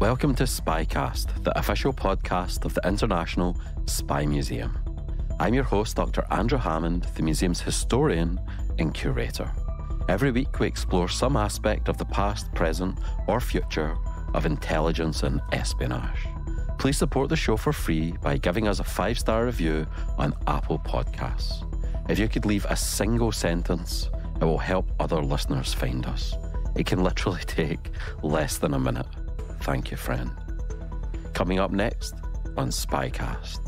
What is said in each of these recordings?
Welcome to SpyCast, the official podcast of the International Spy Museum. I'm your host, Dr. Andrew Hammond, the museum's historian and curator. Every week we explore some aspect of the past, present, or future of intelligence and espionage. Please support the show for free by giving us a 5-star review on Apple Podcasts. If you could leave a single sentence, it will help other listeners find us. It can literally take less than a minute. Thank you, friend. Coming up next on SpyCast.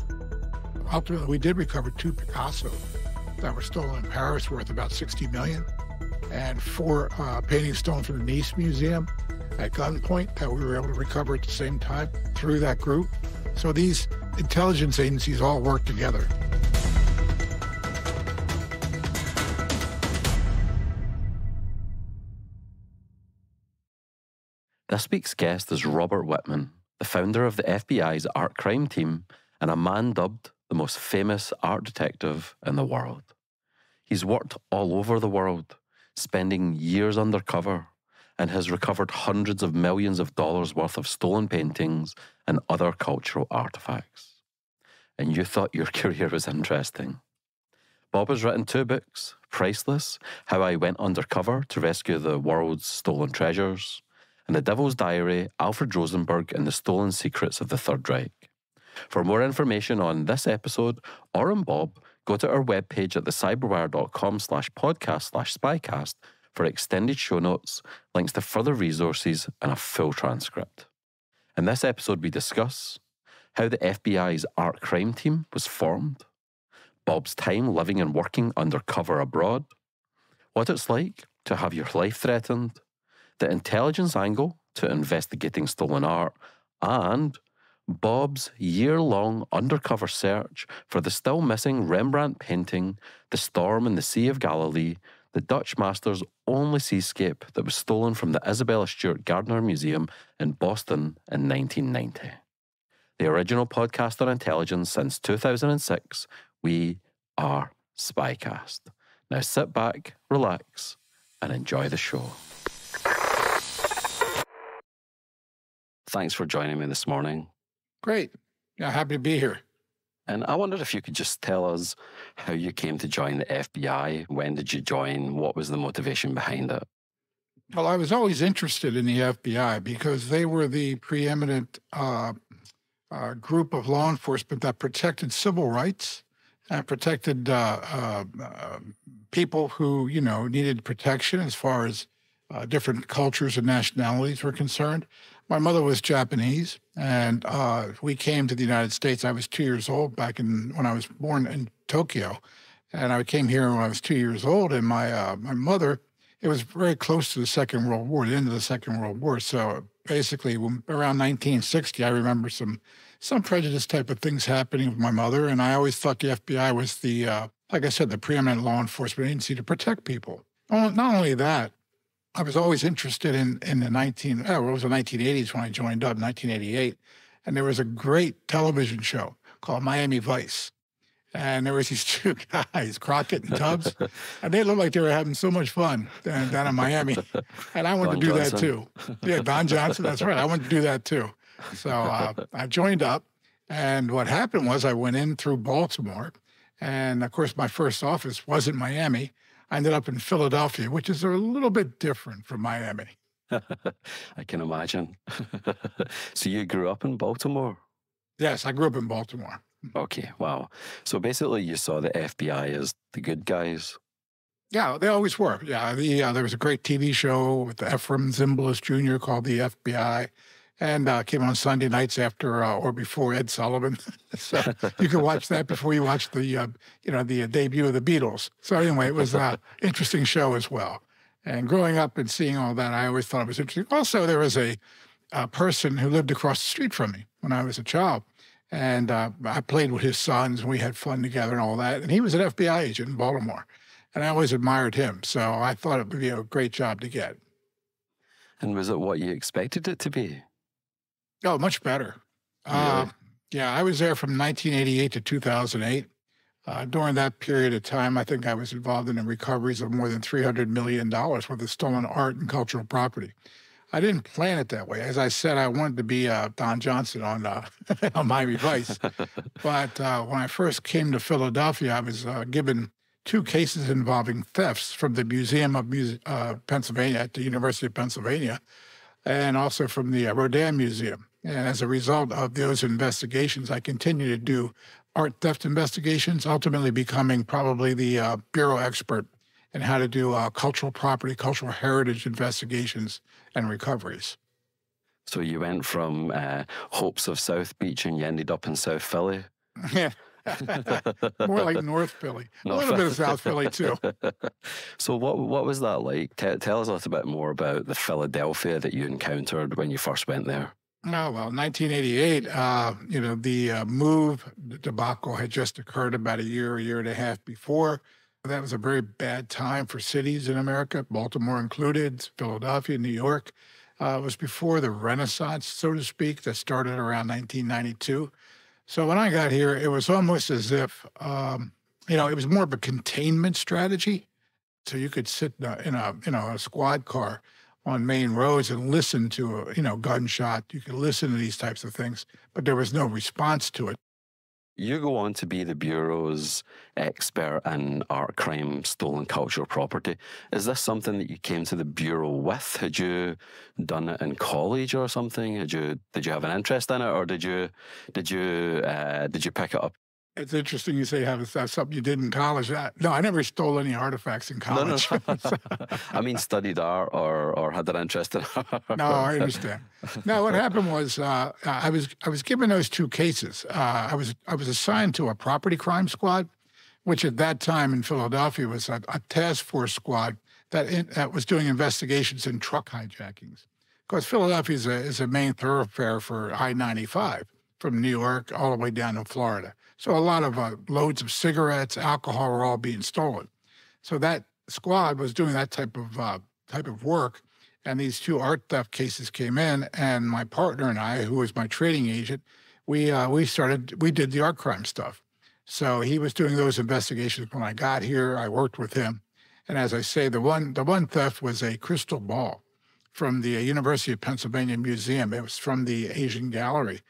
Ultimately, we did recover 2 Picasso that were stolen in Paris, worth about $60 million, and 4 paintings stolen from the Nice Museum at gunpoint that we were able to recover at the same time through that group. So these intelligence agencies all work together. This week's guest is Robert Wittman, the founder of the FBI's art crime team and a man dubbed the most famous art detective in the world. He's worked all over the world, spending years undercover, and has recovered hundreds of millions of dollars worth of stolen paintings and other cultural artifacts. And you thought your career was interesting. Bob has written 2 books, Priceless, How I Went Undercover to Rescue the World's Stolen Treasures, and The Devil's Diary, Alfred Rosenberg and the Stolen Secrets of the Third Reich. For more information on this episode or on Bob, go to our webpage at thecyberwire.com/podcast/spycast for extended show notes, links to further resources, and a full transcript. In this episode, we discuss how the FBI's art crime team was formed, Bob's time living and working undercover abroad, what it's like to have your life threatened, the intelligence angle to investigating stolen art, and Bob's year-long undercover search for the still missing Rembrandt painting, The Storm in the Sea of Galilee, the Dutch master's only seascape that was stolen from the Isabella Stewart Gardner Museum in Boston in 1990. The original podcast on intelligence since 2006, we are SpyCast. Now sit back, relax, and enjoy the show. Thanks for joining me this morning. Great. Yeah, happy to be here. And I wondered if you could just tell us how you came to join the FBI. When did you join? What was the motivation behind it? Well, I was always interested in the FBI because they were the preeminent group of law enforcement that protected civil rights and protected people who, needed protection as far as different cultures and nationalities were concerned. My mother was Japanese, and we came to the United States. I was 2 years old when I was born in Tokyo, and I came here when I was 2 years old. And my mother, it was very close to the Second World War, the end of the Second World War. So basically, around 1960, I remember some prejudice type of things happening with my mother, and I always thought the FBI was the, like I said, the preeminent law enforcement agency to protect people. Not only that, I was always interested in the 1980s when I joined up, 1988. And there was a great television show called Miami Vice. And there was these 2 guys, Crockett and Tubbs, and they looked like they were having so much fun down in Miami. And I wanted to do that too. Yeah, Don Johnson, that's right. I wanted to do that too. So I joined up. And what happened was I went in through Baltimore. And of course, my first office was in Miami. I ended up in Philadelphia, which is a little bit different from Miami. I can imagine. So you grew up in Baltimore? Yes, I grew up in Baltimore. Okay, wow. So basically you saw the FBI as the good guys? Yeah, they always were. Yeah, there was a great TV show with Ephraim Zimbalist Jr. called The FBI, and came on Sunday nights after or before Ed Sullivan. So you could watch that before you watched the debut of the Beatles. So anyway, it was an interesting show as well. And growing up and seeing all that, I always thought it was interesting. Also, there was a person who lived across the street from me when I was a child. And I played with his sons, and we had fun together and all that. And he was an FBI agent in Baltimore. And I always admired him. So I thought it would be a great job to get. And was it what you expected it to be? Oh, much better. Really? Yeah, I was there from 1988 to 2008. During that period of time, I think I was involved in the recoveries of more than $300 million worth of stolen art and cultural property. I didn't plan it that way. As I said, I wanted to be Don Johnson on on Miami Vice. But when I first came to Philadelphia, I was given two cases involving thefts from the Museum of Pennsylvania at the University of Pennsylvania, and also from the Rodin Museum. And as a result of those investigations, I continue to do art theft investigations, ultimately becoming probably the bureau expert in how to do cultural property, cultural heritage investigations and recoveries. So you went from hopes of South Beach and you ended up in South Philly? Yeah. More like North Philly. A little bit of South Philly, too. So what was that like? Tell us a little bit more about the Philadelphia that you encountered when you first went there. Oh, well, 1988, the move debacle had just occurred about a year and a half before. That was a very bad time for cities in America, Baltimore included, Philadelphia, New York. It was before the Renaissance, so to speak, that started around 1992. So when I got here, it was almost as if, it was more of a containment strategy. So you could sit in a squad car on main roads and listen to a gunshot. You could listen to these types of things, but there was no response to it. You go on to be the Bureau's expert in art crime, stolen cultural property. Is this something that you came to the Bureau with? Had you done it in college or something? Did you have an interest in it, or did you pick it up? It's interesting you say you have something you did in college. No, I never stole any artifacts in college. No. I mean, studied art or had an interest in art. No, I understand. No, what happened was I was given those two cases. I was assigned to a property crime squad, which at that time in Philadelphia was a task force squad that was doing investigations in truck hijackings. Because Philadelphia is a main thoroughfare for I-95 from New York all the way down to Florida. So a lot of loads of cigarettes, alcohol were all being stolen. So that squad was doing that type of work, and these two art theft cases came in, and my partner and I, who was my trading agent, we did the art crime stuff. So he was doing those investigations when I got here. I worked with him, and as I say, the one theft was a crystal ball from the University of Pennsylvania Museum. It was from the Asian Gallery.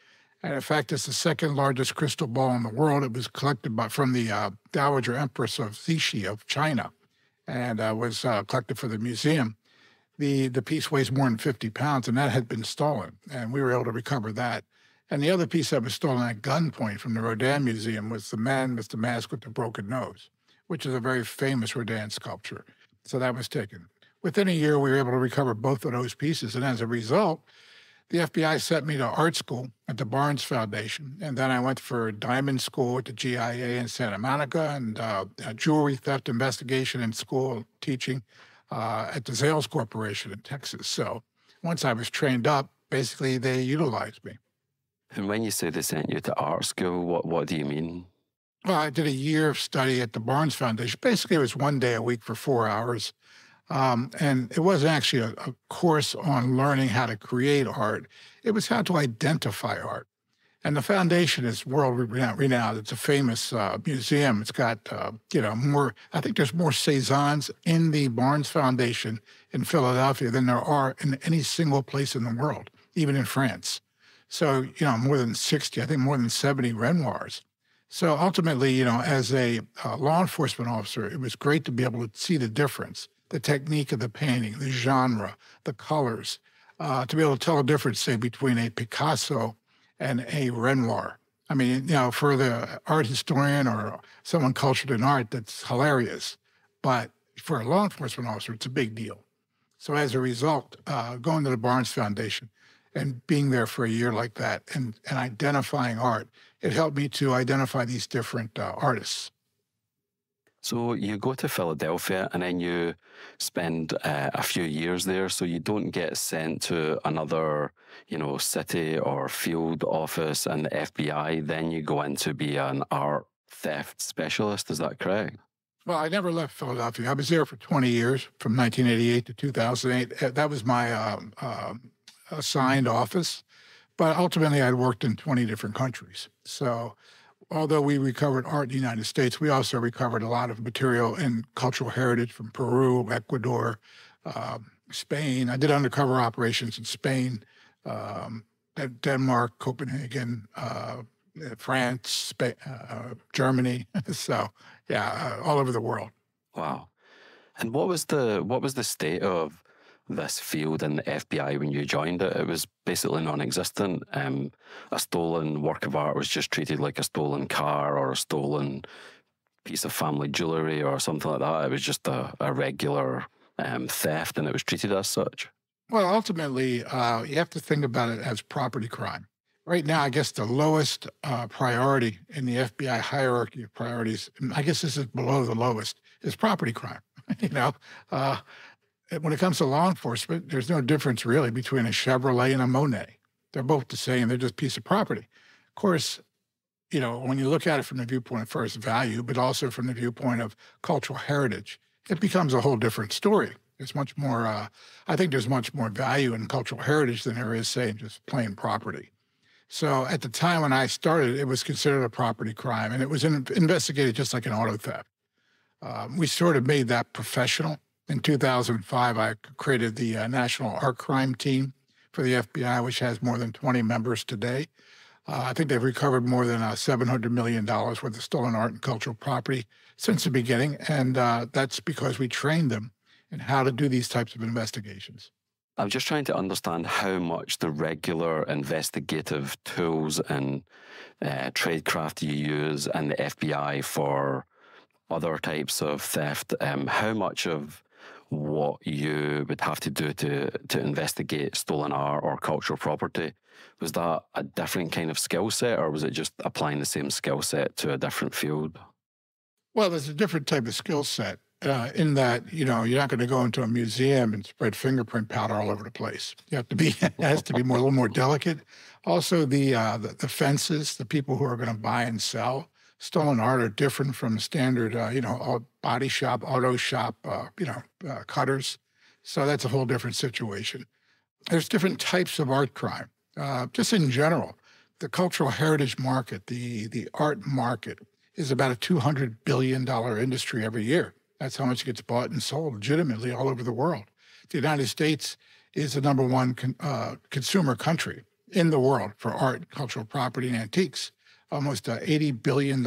And in fact, it's the second largest crystal ball in the world. It was collected from the Dowager Empress of Cixi of China, and was collected for the museum. The piece weighs more than 50 pounds, and that had been stolen, and we were able to recover that. And the other piece that was stolen at gunpoint from the Rodin Museum was the man with the mask with the broken nose, which is a very famous Rodin sculpture. So that was taken. Within a year, we were able to recover both of those pieces, and as a result, the FBI sent me to art school at the Barnes Foundation, and then I went for diamond school at the GIA in Santa Monica, and jewelry theft investigation in school teaching at the Zales Corporation in Texas. So once I was trained up, basically they utilized me. And when you say they sent you to art school, what do you mean? Well, I did a year of study at the Barnes Foundation. Basically, it was 1 day a week for 4 hours. And it wasn't actually a course on learning how to create art. It was how to identify art. And the foundation is world renowned. It's a famous museum. It's got, more, I think there's more Cézannes in the Barnes Foundation in Philadelphia than there are in any single place in the world, even in France. So, more than 60, I think more than 70 Renoirs. So ultimately, as a law enforcement officer, it was great to be able to see the difference, the technique of the painting, the genre, the colors, to be able to tell the difference, say, between a Picasso and a Renoir. I mean, for the art historian or someone cultured in art, that's hilarious. But for a law enforcement officer, it's a big deal. So as a result, going to the Barnes Foundation and being there for a year like that and identifying art, it helped me to identify these different artists. So you go to Philadelphia and then you spend a few years there, so you don't get sent to another, city or field office in the FBI. Then you go in to be an art theft specialist. Is that correct? Well, I never left Philadelphia. I was there for 20 years, from 1988 to 2008. That was my assigned office. But ultimately, I'd worked in 20 different countries. So although we recovered art in the United States, we also recovered a lot of material in cultural heritage from Peru, Ecuador, Spain. I did undercover operations in Spain, Denmark, Copenhagen, France, Germany. So yeah, all over the world. Wow. And what was the state of this field in the FBI when you joined it? It was basically non-existent. A stolen work of art was just treated like a stolen car or a stolen piece of family jewelry or something like that. It was just a regular theft, and it was treated as such. Well, ultimately, you have to think about it as property crime. Right now, I guess the lowest priority in the FBI hierarchy of priorities, and I guess this is below the lowest, is property crime. When it comes to law enforcement, there's no difference really between a Chevrolet and a Monet. They're both the same. They're just a piece of property. Of course, when you look at it from the viewpoint of first value, but also from the viewpoint of cultural heritage, it becomes a whole different story. There's much more, I think there's much more value in cultural heritage than there is, say, in just plain property. So at the time when I started, it was considered a property crime, and it was investigated just like an auto theft. We sort of made that professional. In 2005, I created the National Art Crime Team for the FBI, which has more than 20 members today. I think they've recovered more than $700 million worth of stolen art and cultural property since the beginning, and that's because we trained them in how to do these types of investigations. I'm just trying to understand how much the regular investigative tools and tradecraft you use and the FBI for other types of theft, how much of what you would have to do to investigate stolen art or cultural property, was that a different kind of skill set, or was it just applying the same skill set to a different field? Well, there's a different type of skill set in that, you're not going to go into a museum and spread fingerprint powder all over the place. You have to be, it has to be a little more delicate. Also, the fences, the people who are going to buy and sell stolen art are different from standard, body shop, auto shop, cutters. So that's a whole different situation. There's different types of art crime. Just in general, the cultural heritage market, the art market, is about a $200 billion industry every year. That's how much gets bought and sold legitimately all over the world. The United States is the number one consumer country in the world for art, cultural property, and antiques. Almost $80 billion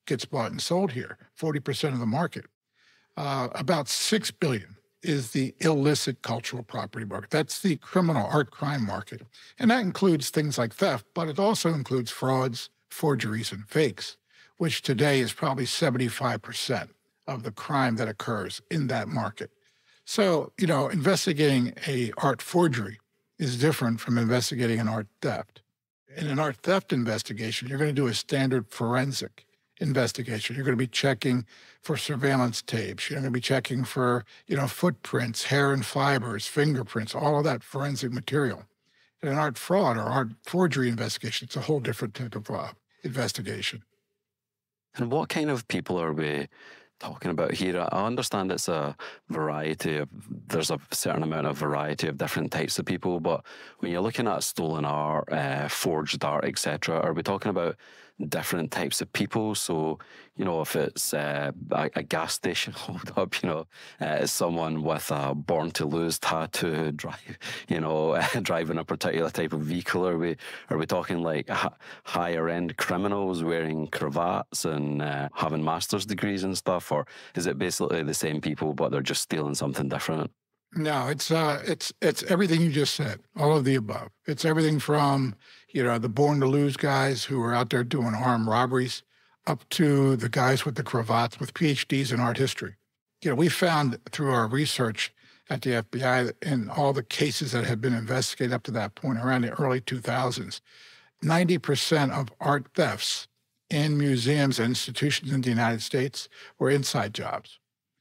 gets bought and sold here, 40% of the market. About $6 billion is the illicit cultural property market. That's the criminal art crime market. And that includes things like theft, but it also includes frauds, forgeries, and fakes, which today is probably 75% of the crime that occurs in that market. So, investigating a art forgery is different from investigating an art theft. In an art theft investigation, you're going to do a standard forensic investigation. You're going to be checking for surveillance tapes. You're going to be checking for, footprints, hair and fibers, fingerprints, all of that forensic material. In an art fraud or art forgery investigation, it's a whole different type of investigation. And what kind of people are we talking about here? I understand it's a variety of, there's a certain amount of variety of different types of people, but when you're looking at stolen art, forged art, etc., are we talking about different types of people? So, if it's a gas station hold up, it's someone with a Born to Lose tattoo driving a particular type of vehicle. Are we talking like higher end criminals wearing cravats and having master's degrees and stuff, or is it basically the same people but they're just stealing something different? No, it's everything you just said, all of the above. It's everything from, the Born to Lose guys who are out there doing armed robberies up to the guys with the cravats with PhDs in art history. We found through our research at the FBI that in all the cases that had been investigated up to that point around the early 2000s, 90% of art thefts in museums and institutions in the United States were inside jobs.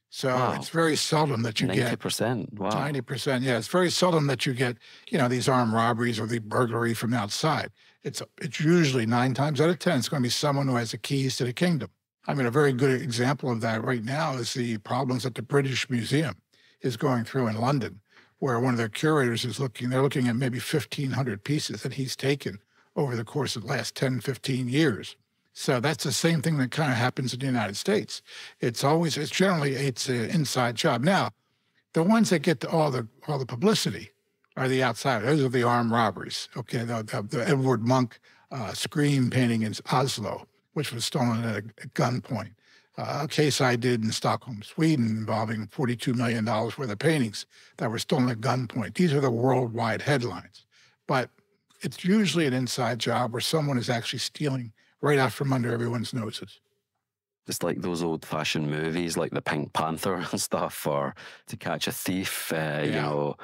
So wow. It's very seldom that you 90%. Get 90%. Wow. 90%. Yeah, it's very seldom that you get, these armed robberies or the burglary from outside. It's usually 9 times out of 10, it's going to be someone who has the keys to the kingdom. I mean, a very good example of that right now is the problems that the British Museum is going through in London, where one of their curators is they're looking at maybe 1,500 pieces that he's taken over the course of the last 10, 15 years. So that's the same thing that kind of happens in the United States. It's generally an inside job. Now, The ones that get all the publicity are the outsiders. Those are the armed robberies. Okay, the Edward Munch screen painting in Oslo, which was stolen at a gunpoint. A case I did in Stockholm, Sweden, involving $42 million worth of paintings that were stolen at gunpoint. These are the worldwide headlines. But it's usually an inside job where someone is actually stealing right out from under everyone's noses. It's like those old-fashioned movies, like the Pink Panther and stuff, or To Catch a Thief, you know,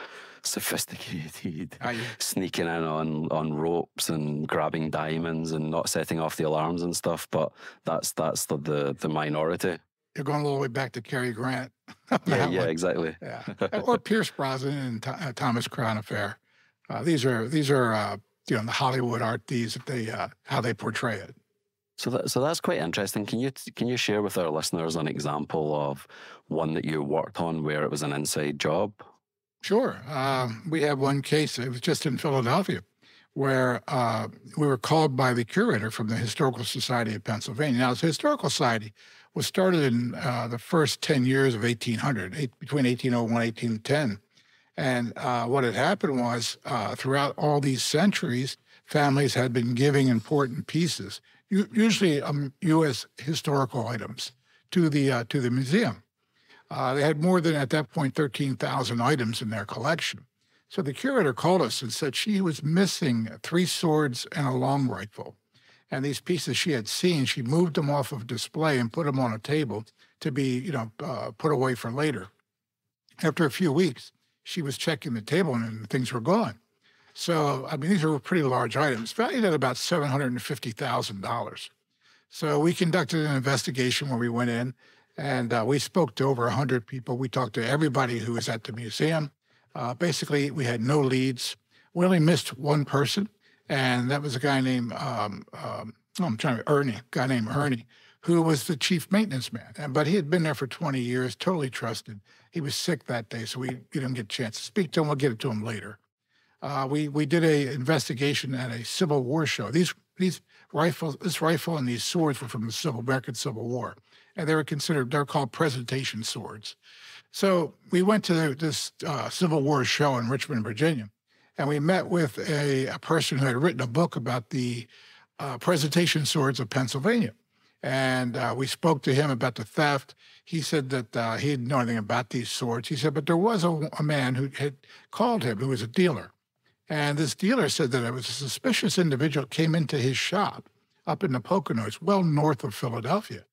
sophisticated, sneaking in on ropes and grabbing diamonds and not setting off the alarms and stuff. But that's the minority. You're going all the way back to Cary Grant. Yeah, exactly. Yeah, or Pierce Brosnan and Thomas Crown Affair. These are you know, the Hollywood art thieves, how they portray it. So that's quite interesting. Can you share with our listeners an example of one that you worked on where it was an inside job? Sure. We have one case. It was just in Philadelphia, where we were called by the curator from the Historical Society of Pennsylvania. Now, the Historical Society was started in the first 10 years of 1800, between 1801 and 1810. And what had happened was, throughout all these centuries, families had been giving important pieces, usually U.S. historical items, to the museum. They had more than, at that point, 13,000 items in their collection. So the curator called us and said she was missing 3 swords and a long rifle. And these pieces she had seen, she moved them off of display and put them on a table to be, put away for later. After a few weeks, she was checking the table and things were gone. So, I mean, these were pretty large items, valued at about $750,000. So we conducted an investigation where we went in and we spoke to over 100 people. We talked to everybody who was at the museum. Basically, we had no leads. We only missed one person, and that was a guy named Ernie, who was the chief maintenance man. But he had been there for 20 years, totally trusted. He was sick that day, so we didn't get a chance to speak to him. We'll get it to him later. We did an investigation at a Civil War show. This rifle and these swords were from the American Civil War, and they're called presentation swords. So we went to this Civil War show in Richmond, Virginia, and we met with a person who had written a book about the presentation swords of Pennsylvania. And we spoke to him about the theft. He said that he didn't know anything about these swords. He said, but there was a man who had called him, who was a dealer. And this dealer said that it was a suspicious individual came into his shop up in the Poconos, well north of Philadelphia,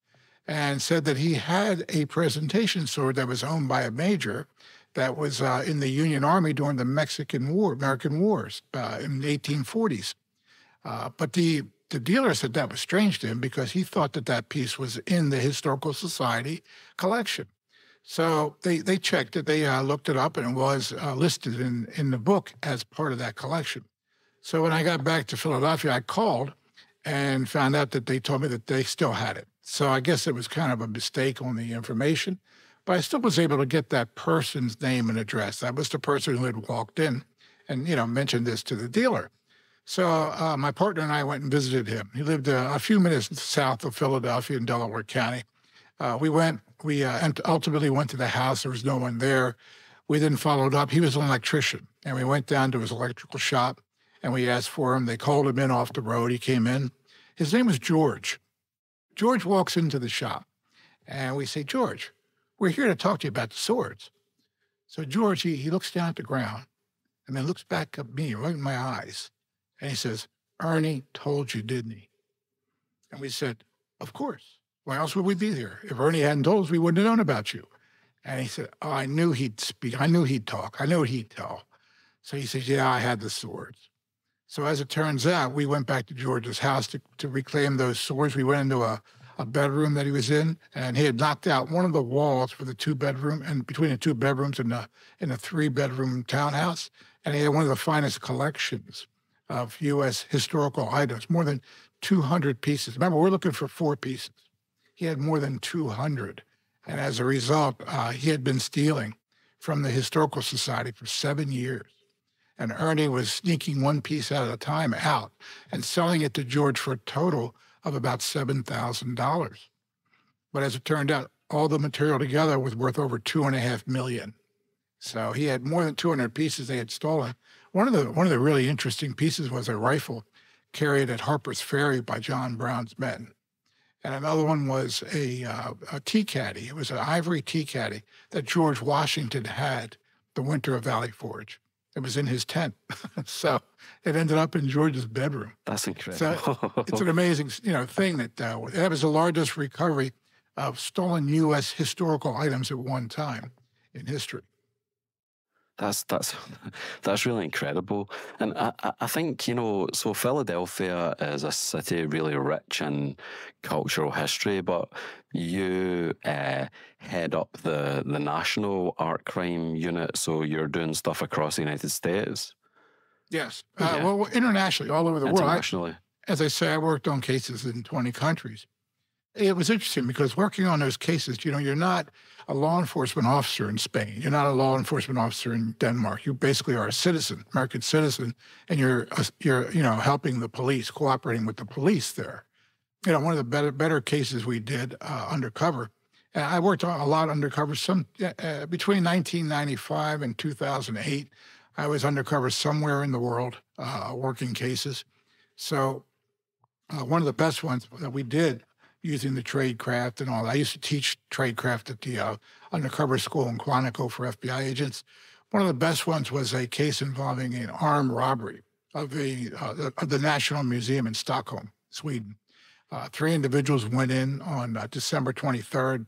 and said that he had a presentation sword that was owned by a major that was in the Union Army during the American Wars in the 1840s. But the dealer said that was strange to him because he thought that piece was in the Historical Society collection. So they checked it, they looked it up, and it was listed in the book as part of that collection. So when I got back to Philadelphia, I called and found out that they told me that they still had it. So I guess it was kind of a mistake on the information, but I still was able to get that person's name and address. That was the person who had walked in and, mentioned this to the dealer. So my partner and I went and visited him. He lived a few minutes south of Philadelphia in Delaware County. We ultimately went to the house. There was no one there. We then followed up. He was an electrician, and we went down to his electrical shop, and we asked for him. They called him in off the road. He came in. His name was George. George walks into the shop, and we say, George, we're here to talk to you about the swords. So George, he looks down at the ground, and then looks back at me, right in my eyes, and he says, Ernie told you, didn't he? And we said, of course. Why else would we be here? If Ernie hadn't told us, we wouldn't have known about you. And he said, I knew he'd speak. I knew he'd talk. I knew what he'd tell. So he says, yeah, I had the swords. So as it turns out, we went back to George's house to reclaim those swords. We went into a bedroom that he was in, and he had knocked out one of the walls for the 2-bedroom, and between the 2 bedrooms in a 3-bedroom townhouse. And he had one of the finest collections of U.S. historical items, more than 200 pieces. Remember, we're looking for 4 pieces. He had more than 200. And as a result, he had been stealing from the Historical Society for 7 years. And Ernie was sneaking one piece at a time out and selling it to George for a total of about $7,000. But as it turned out, all the material together was worth over $2.5 million. So he had more than 200 pieces they had stolen. One of the really interesting pieces was a rifle carried at Harper's Ferry by John Brown's men. And another one was a tea caddy. It was an ivory tea caddy that George Washington had the winter of Valley Forge. It was in his tent. So it ended up in George's bedroom. That's incredible. So it's an amazing, thing that was the largest recovery of stolen U.S. historical items at one time in history. That's really incredible. And I think, so Philadelphia is a city really rich in cultural history, but you head up the National Art Crime Unit, so you're doing stuff across the United States. Yes. Well, internationally, all over the world. Internationally. As I say, I worked on cases in 20 countries. It was interesting because working on those cases, you're not a law enforcement officer in Spain. You're not a law enforcement officer in Denmark. You basically are a citizen, American citizen, and you're helping the police, cooperating with the police there. One of the better cases we did undercover. And I worked on a lot undercover. Between 1995 and 2008, I was undercover somewhere in the world working cases. So one of the best ones that we did, using the tradecraft and all that. I used to teach tradecraft at the undercover school in Quantico for FBI agents. One of the best ones was a case involving an armed robbery of the National Museum in Stockholm, Sweden. 3 individuals went in on December 23rd,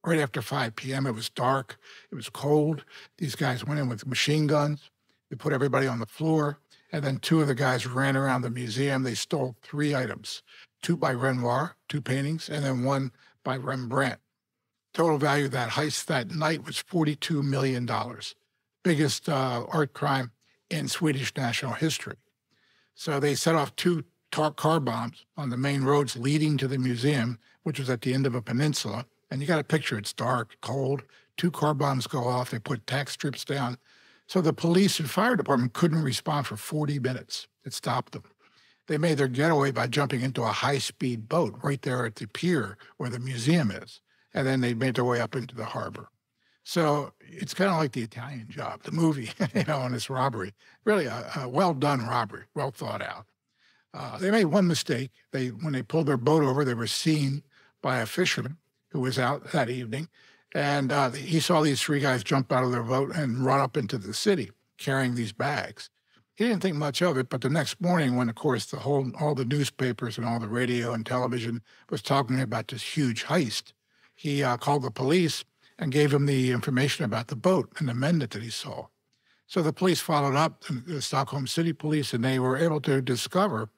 right after 5 p.m. It was dark. It was cold. These guys went in with machine guns. They put everybody on the floor. And then 2 of the guys ran around the museum. They stole 3 items. 2 by Renoir, 2 paintings, and then 1 by Rembrandt. Total value of that heist that night was $42 million. Biggest art crime in Swedish national history. So they set off 2 car bombs on the main roads leading to the museum, which was at the end of a peninsula. And you got to picture it's dark, cold. 2 car bombs go off. They put tack strips down. So the police and fire department couldn't respond for 40 minutes. It stopped them. They made their getaway by jumping into a high-speed boat right there at the pier where the museum is. And then they made their way up into the harbor. So it's kind of like the Italian Job, the movie, on this robbery. Really a well-done robbery, well thought out. They made one mistake. When they pulled their boat over, they were seen by a fisherman who was out that evening. And he saw these 3 guys jump out of their boat and run up into the city carrying these bags. He didn't think much of it, but the next morning when, of course, all the newspapers and all the radio and television was talking about this huge heist, he called the police and gave them the information about the boat and the men that he saw. So the police followed up, the Stockholm City Police, and they were able to discover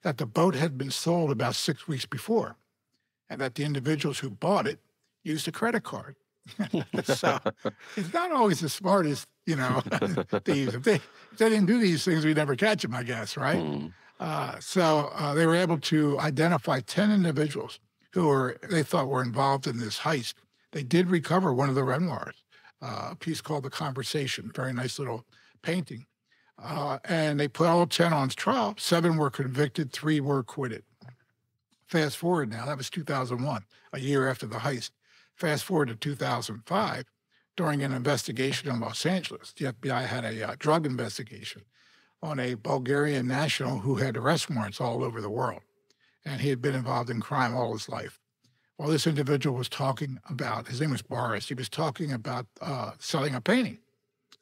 that the boat had been sold about 6 weeks before and that the individuals who bought it used a credit card. So it's not always the smartest, thieves. If they didn't do these things, we'd never catch them, I guess, right? So they were able to identify 10 individuals who they thought were involved in this heist. They did recover one of the Renoirs, a piece called The Conversation, very nice little painting. And they put all 10 on trial. 7 were convicted, 3 were acquitted. Fast forward now, that was 2001, a year after the heist. Fast forward to 2005, during an investigation in Los Angeles, the FBI had a drug investigation on a Bulgarian national who had arrest warrants all over the world. And he had been involved in crime all his life. Well, this individual was talking about, his name was Boris, he was talking about selling a painting,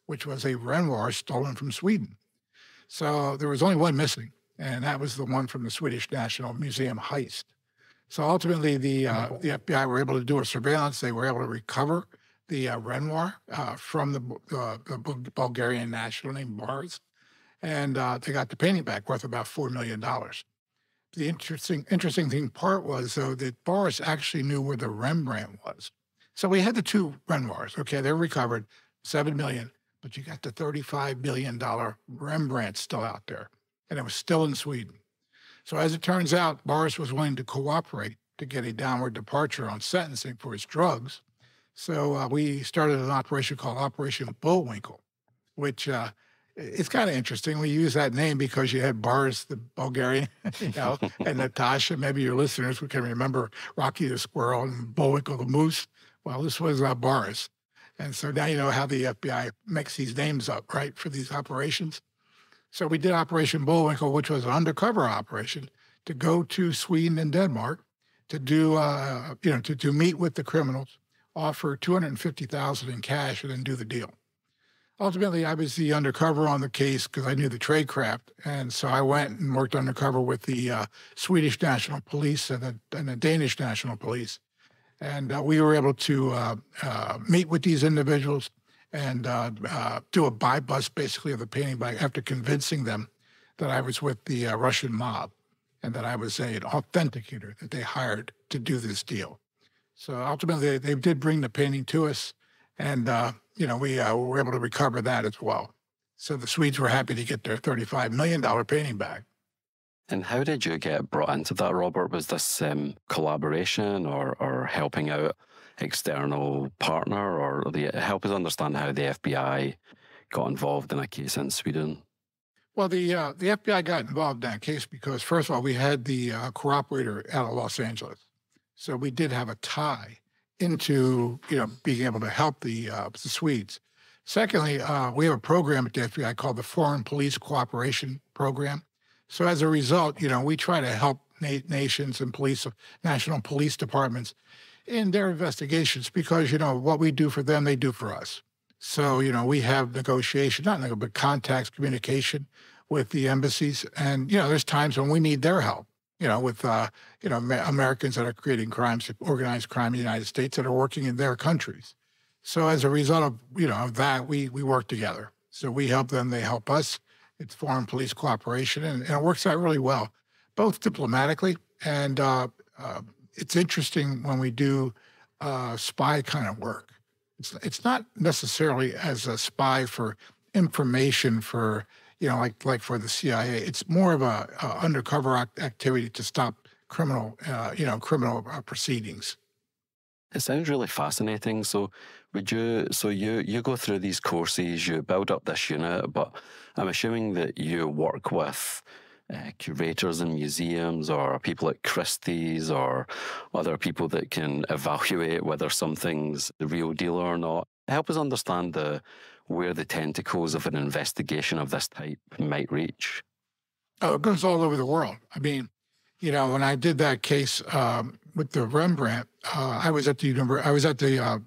which was a Renoir stolen from Sweden. So there was only one missing, and that was the one from the Swedish National Museum heist. So ultimately, the FBI were able to do a surveillance. They were able to recover the Renoir from the Bulgarian national named Boris, and they got the painting back worth about $4 million. The interesting part was, though, that Boris actually knew where the Rembrandt was. So we had the 2 Renoirs. Okay, they're recovered, $7 million, but you got the $35 million Rembrandt still out there, and it was still in Sweden. So as it turns out, Boris was willing to cooperate to get a downward departure on sentencing for his drugs. So we started an operation called Operation Bullwinkle, which it's kind of interesting. We use that name because you had Boris, the Bulgarian, and Natasha. Maybe your listeners can remember Rocky the Squirrel and Bullwinkle the Moose. Well, this was Boris. And so now you know how the FBI makes these names up, right, for these operations. So we did Operation Bullwinkle, which was an undercover operation to go to Sweden and Denmark to do, to meet with the criminals, offer $250,000 in cash, and then do the deal. Ultimately, I was the undercover on the case because I knew the tradecraft. And so I went and worked undercover with the Swedish National Police and the Danish National Police. And we were able to meet with these individuals and do a buy bust, basically, of the painting after convincing them that I was with the Russian mob and that I was an authenticator that they hired to do this deal. So ultimately, they did bring the painting to us, and we were able to recover that as well. So the Swedes were happy to get their $35 million painting back. And how did you get brought into that, Robert? Was this collaboration or helping out external partner, or help us understand how the FBI got involved in a case in Sweden? Well, the FBI got involved in that case because, first of all, we had the cooperator out of Los Angeles. So we did have a tie into, being able to help the Swedes. Secondly, we have a program at the FBI called the Foreign Police Cooperation Program. So as a result, we try to help nations and national police departments in their investigations because, what we do for them, they do for us. So, we have negotiation, but contacts, communication with the embassies. And, there's times when we need their help, with, Americans that are creating crimes, organized crime in the United States that are working in their countries. So as a result of, that, we work together. So we help them, they help us. It's foreign police cooperation, and it works out really well, both diplomatically and it's interesting when we do spy kind of work. It's not necessarily as a spy for information for, like for the CIA. It's more of a undercover activity to stop criminal proceedings. It sounds really fascinating. So you go through these courses, you build up this unit, but I'm assuming that you work with curators in museums or people at Christie's or other people that can evaluate whether something's the real deal or not. Help us understand where the tentacles of an investigation of this type might reach. Oh, it goes all over the world. I mean, when I did that case with the Rembrandt, I was at the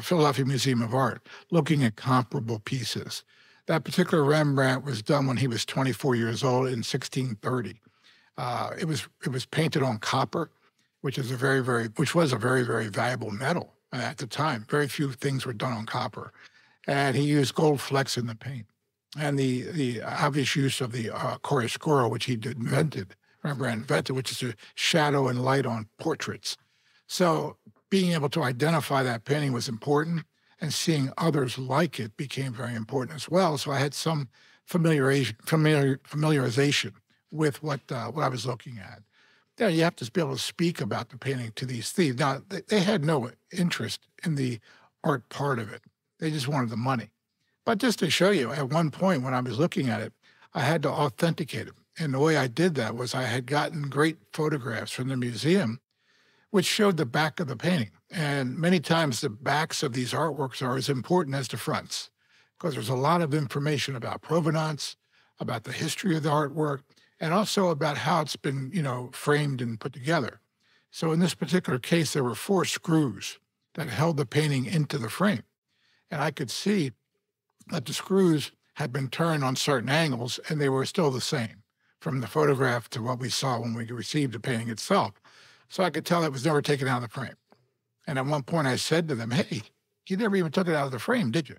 Philadelphia Museum of Art looking at comparable pieces. That particular Rembrandt was done when he was 24 years old in 1630. It was painted on copper, which was a very, very valuable metal at the time. Very few things were done on copper. And he used gold flecks in the paint. And the obvious use of the chiaroscuro, which Rembrandt invented, which is a shadow and light on portraits. So being able to identify that painting was important, and seeing others like it became very important as well. So I had some familiarization with what I was looking at. Now, you have to be able to speak about the painting to these thieves. Now, they had no interest in the art part of it. They just wanted the money. But just to show you, at one point when I was looking at it, I had to authenticate it. And the way I did that was I had gotten great photographs from the museum, which showed the back of the painting. And many times the backs of these artworks are as important as the fronts because there's a lot of information about provenance, about the history of the artwork, and also about how it's been, framed and put together. So in this particular case, there were 4 screws that held the painting into the frame. And I could see that the screws had been turned on certain angles and they were still the same from the photograph to what we saw when we received the painting itself. So I could tell it was never taken out of the frame. And at one point I said to them, "Hey, you never even took it out of the frame, did you?"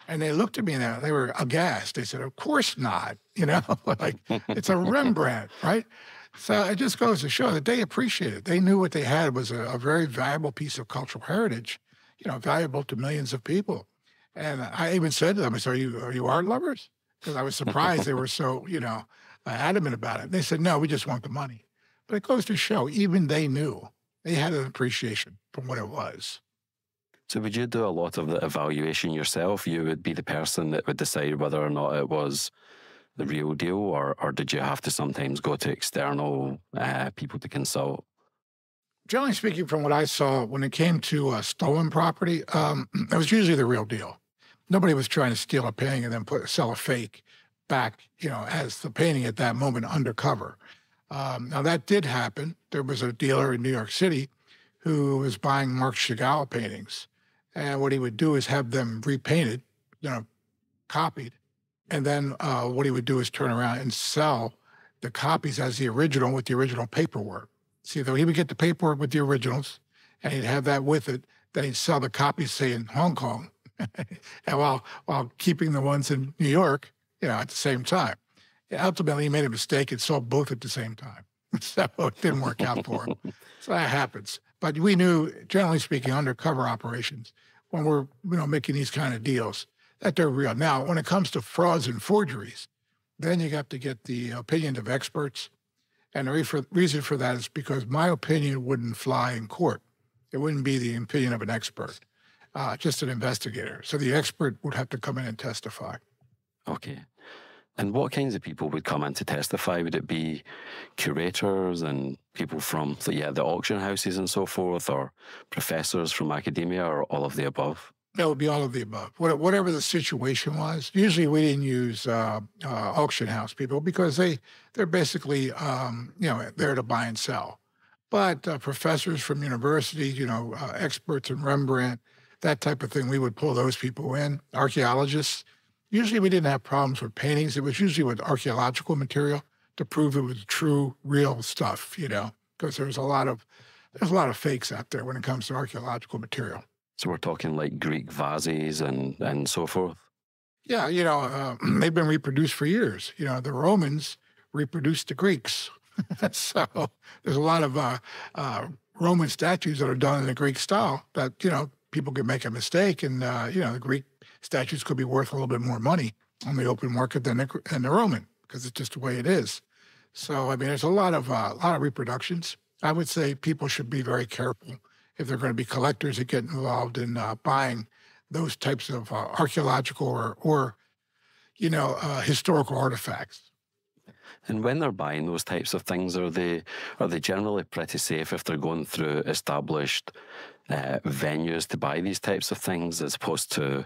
And they looked at me and they were aghast. They said, "Of course not." Like it's a Rembrandt, right? So it just goes to show that they appreciated it. They knew what they had was a very valuable piece of cultural heritage, valuable to millions of people. And I even said to them, I said, are you art lovers? Because I was surprised they were so, adamant about it. They said, "No, we just want the money." But it goes to show, even they knew. They had an appreciation for what it was. So would you do a lot of the evaluation yourself? You would be the person that would decide whether or not it was the real deal, or did you have to sometimes go to external people to consult? Generally speaking, from what I saw, when it came to stolen property, it was usually the real deal. Nobody was trying to steal a painting and then sell a fake back, as the painting at that moment undercover. Now, that did happen. There was a dealer in New York City who was buying Marc Chagall paintings. And what he would do is have them repainted, copied. And then what he would do is turn around and sell the copies as the original with the original paperwork. See, though he would get the paperwork with the originals, and he'd have that with it. Then he'd sell the copies, say, in Hong Kong, and while keeping the ones in New York, at the same time. Ultimately, he made a mistake and sold both at the same time. So it didn't work out for him. So that happens. But we knew, generally speaking, undercover operations, when we're making these kind of deals, that they're real. Now, when it comes to frauds and forgeries, then you have to get the opinion of experts. And the reason for that is because my opinion wouldn't fly in court. It wouldn't be the opinion of an expert, just an investigator. So the expert would have to come in and testify. Okay. And what kinds of people would come in to testify? Would it be curators and people from the auction houses and so forth, or professors from academia, or all of the above? It would be all of the above. Whatever the situation was. Usually we didn't use auction house people because they're basically, there to buy and sell. But professors from universities, experts in Rembrandt, that type of thing, we would pull those people in. Archaeologists. Usually we didn't have problems with paintings. It was usually with archaeological material to prove it was true, real stuff, because there's a lot of fakes out there when it comes to archaeological material. So we're talking like Greek vases and so forth? Yeah, they've been reproduced for years. The Romans reproduced the Greeks. So there's a lot of Roman statues that are done in the Greek style that, people can make a mistake and, the Greek statues could be worth a little bit more money on the open market than the Roman, because it's just the way it is. So, there's a lot of reproductions. I would say people should be very careful if they're going to be collectors that get involved in buying those types of archaeological or historical artifacts. And when they're buying those types of things, are they generally pretty safe if they're going through established venues to buy these types of things, as opposed to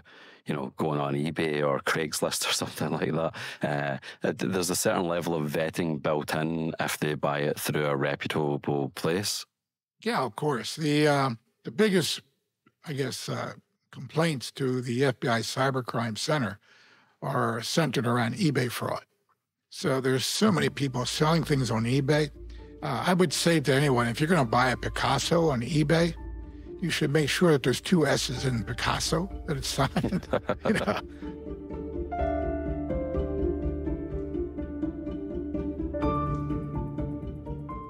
going on eBay or Craigslist or something like that? There's a certain level of vetting built in if they buy it through a reputable place. Yeah, of course. The biggest, complaints to the FBI Cybercrime Center are centered around eBay fraud. So there's so many people selling things on eBay. I would say to anyone, if you're going to buy a Picasso on eBay, you should make sure that there's 2 S's in Picasso, that it's signed.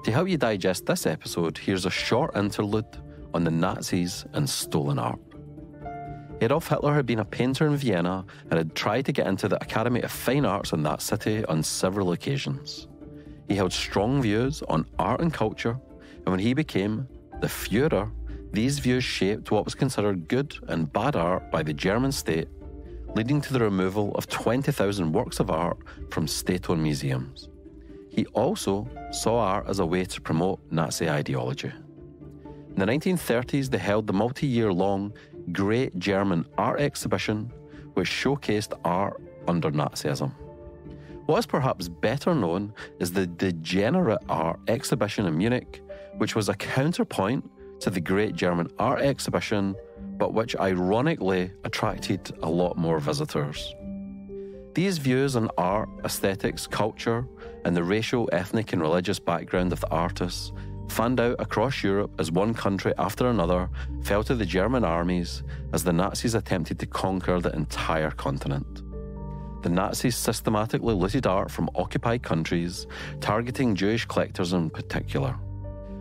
To help you digest this episode, here's a short interlude on the Nazis and stolen art. Adolf Hitler had been a painter in Vienna and had tried to get into the Academy of Fine Arts in that city on several occasions. He held strong views on art and culture, and when he became the Führer, these views shaped what was considered good and bad art by the German state, leading to the removal of 20,000 works of art from state-owned museums. He also saw art as a way to promote Nazi ideology. In the 1930s, they held the multi-year-long Great German Art Exhibition, which showcased art under Nazism. What is perhaps better known is the Degenerate Art Exhibition in Munich, which was a counterpoint to the Great German Art Exhibition, but which ironically attracted a lot more visitors. These views on art, aesthetics, culture, and the racial, ethnic, and religious background of the artists fanned out across Europe as one country after another fell to the German armies as the Nazis attempted to conquer the entire continent. The Nazis systematically looted art from occupied countries, targeting Jewish collectors in particular.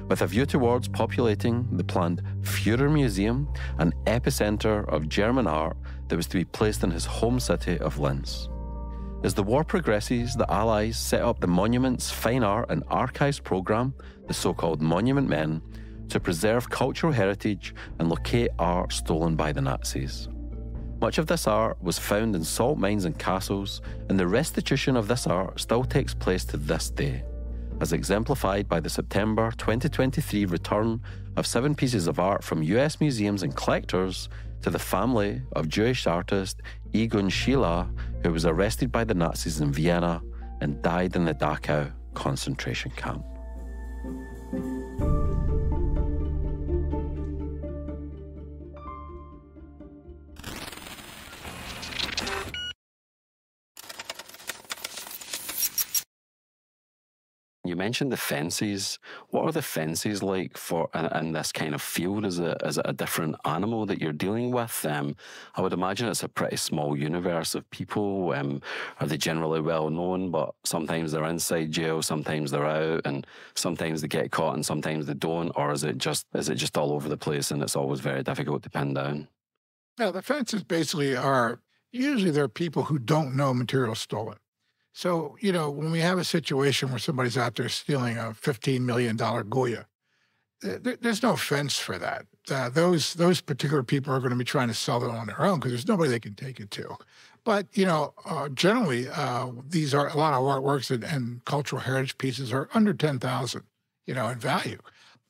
With a view towards populating the planned Führer Museum, an epicenter of German art that was to be placed in his home city of Linz. As the war progresses, the Allies set up the Monuments, Fine Art and Archives program, the so-called Monument Men, to preserve cultural heritage and locate art stolen by the Nazis. Much of this art was found in salt mines and castles, and the restitution of this art still takes place to this day. as exemplified by the September 2023 return of 7 pieces of art from US museums and collectors to the family of Jewish artist Egon Schiele, who was arrested by the Nazis in Vienna and died in the Dachau concentration camp. You mentioned the fences. What are the fences like for in this kind of field? Is it a different animal that you're dealing with? I would imagine it's a pretty small universe of people. Are they generally well known, but sometimes they're inside jail, sometimes they're out, and sometimes they get caught and sometimes they don't? Or is it just all over the place and it's always very difficult to pin down? Yeah, the fences basically are usually they're people who don't know material stolen. So, when we have a situation where somebody's out there stealing a $15 million Goya, there's no fence for that. Those particular people are going to be trying to sell it on their own because there's nobody they can take it to. But, generally, these are a lot of artworks and cultural heritage pieces are under 10,000, in value.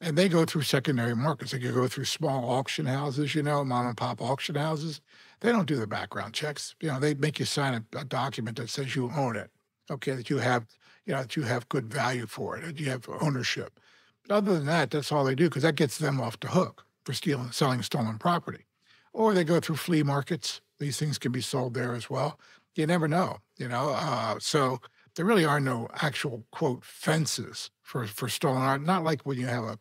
And they go through secondary markets. They could go through small auction houses, mom and pop auction houses. They don't do the background checks. They make you sign a document that says you own it. Okay, that you have good value for it, that you have ownership. But other than that, that's all they do because that gets them off the hook for selling stolen property. Or they go through flea markets. These things can be sold there as well. You never know, So there really are no actual, quote, fences for stolen art. Not like when you have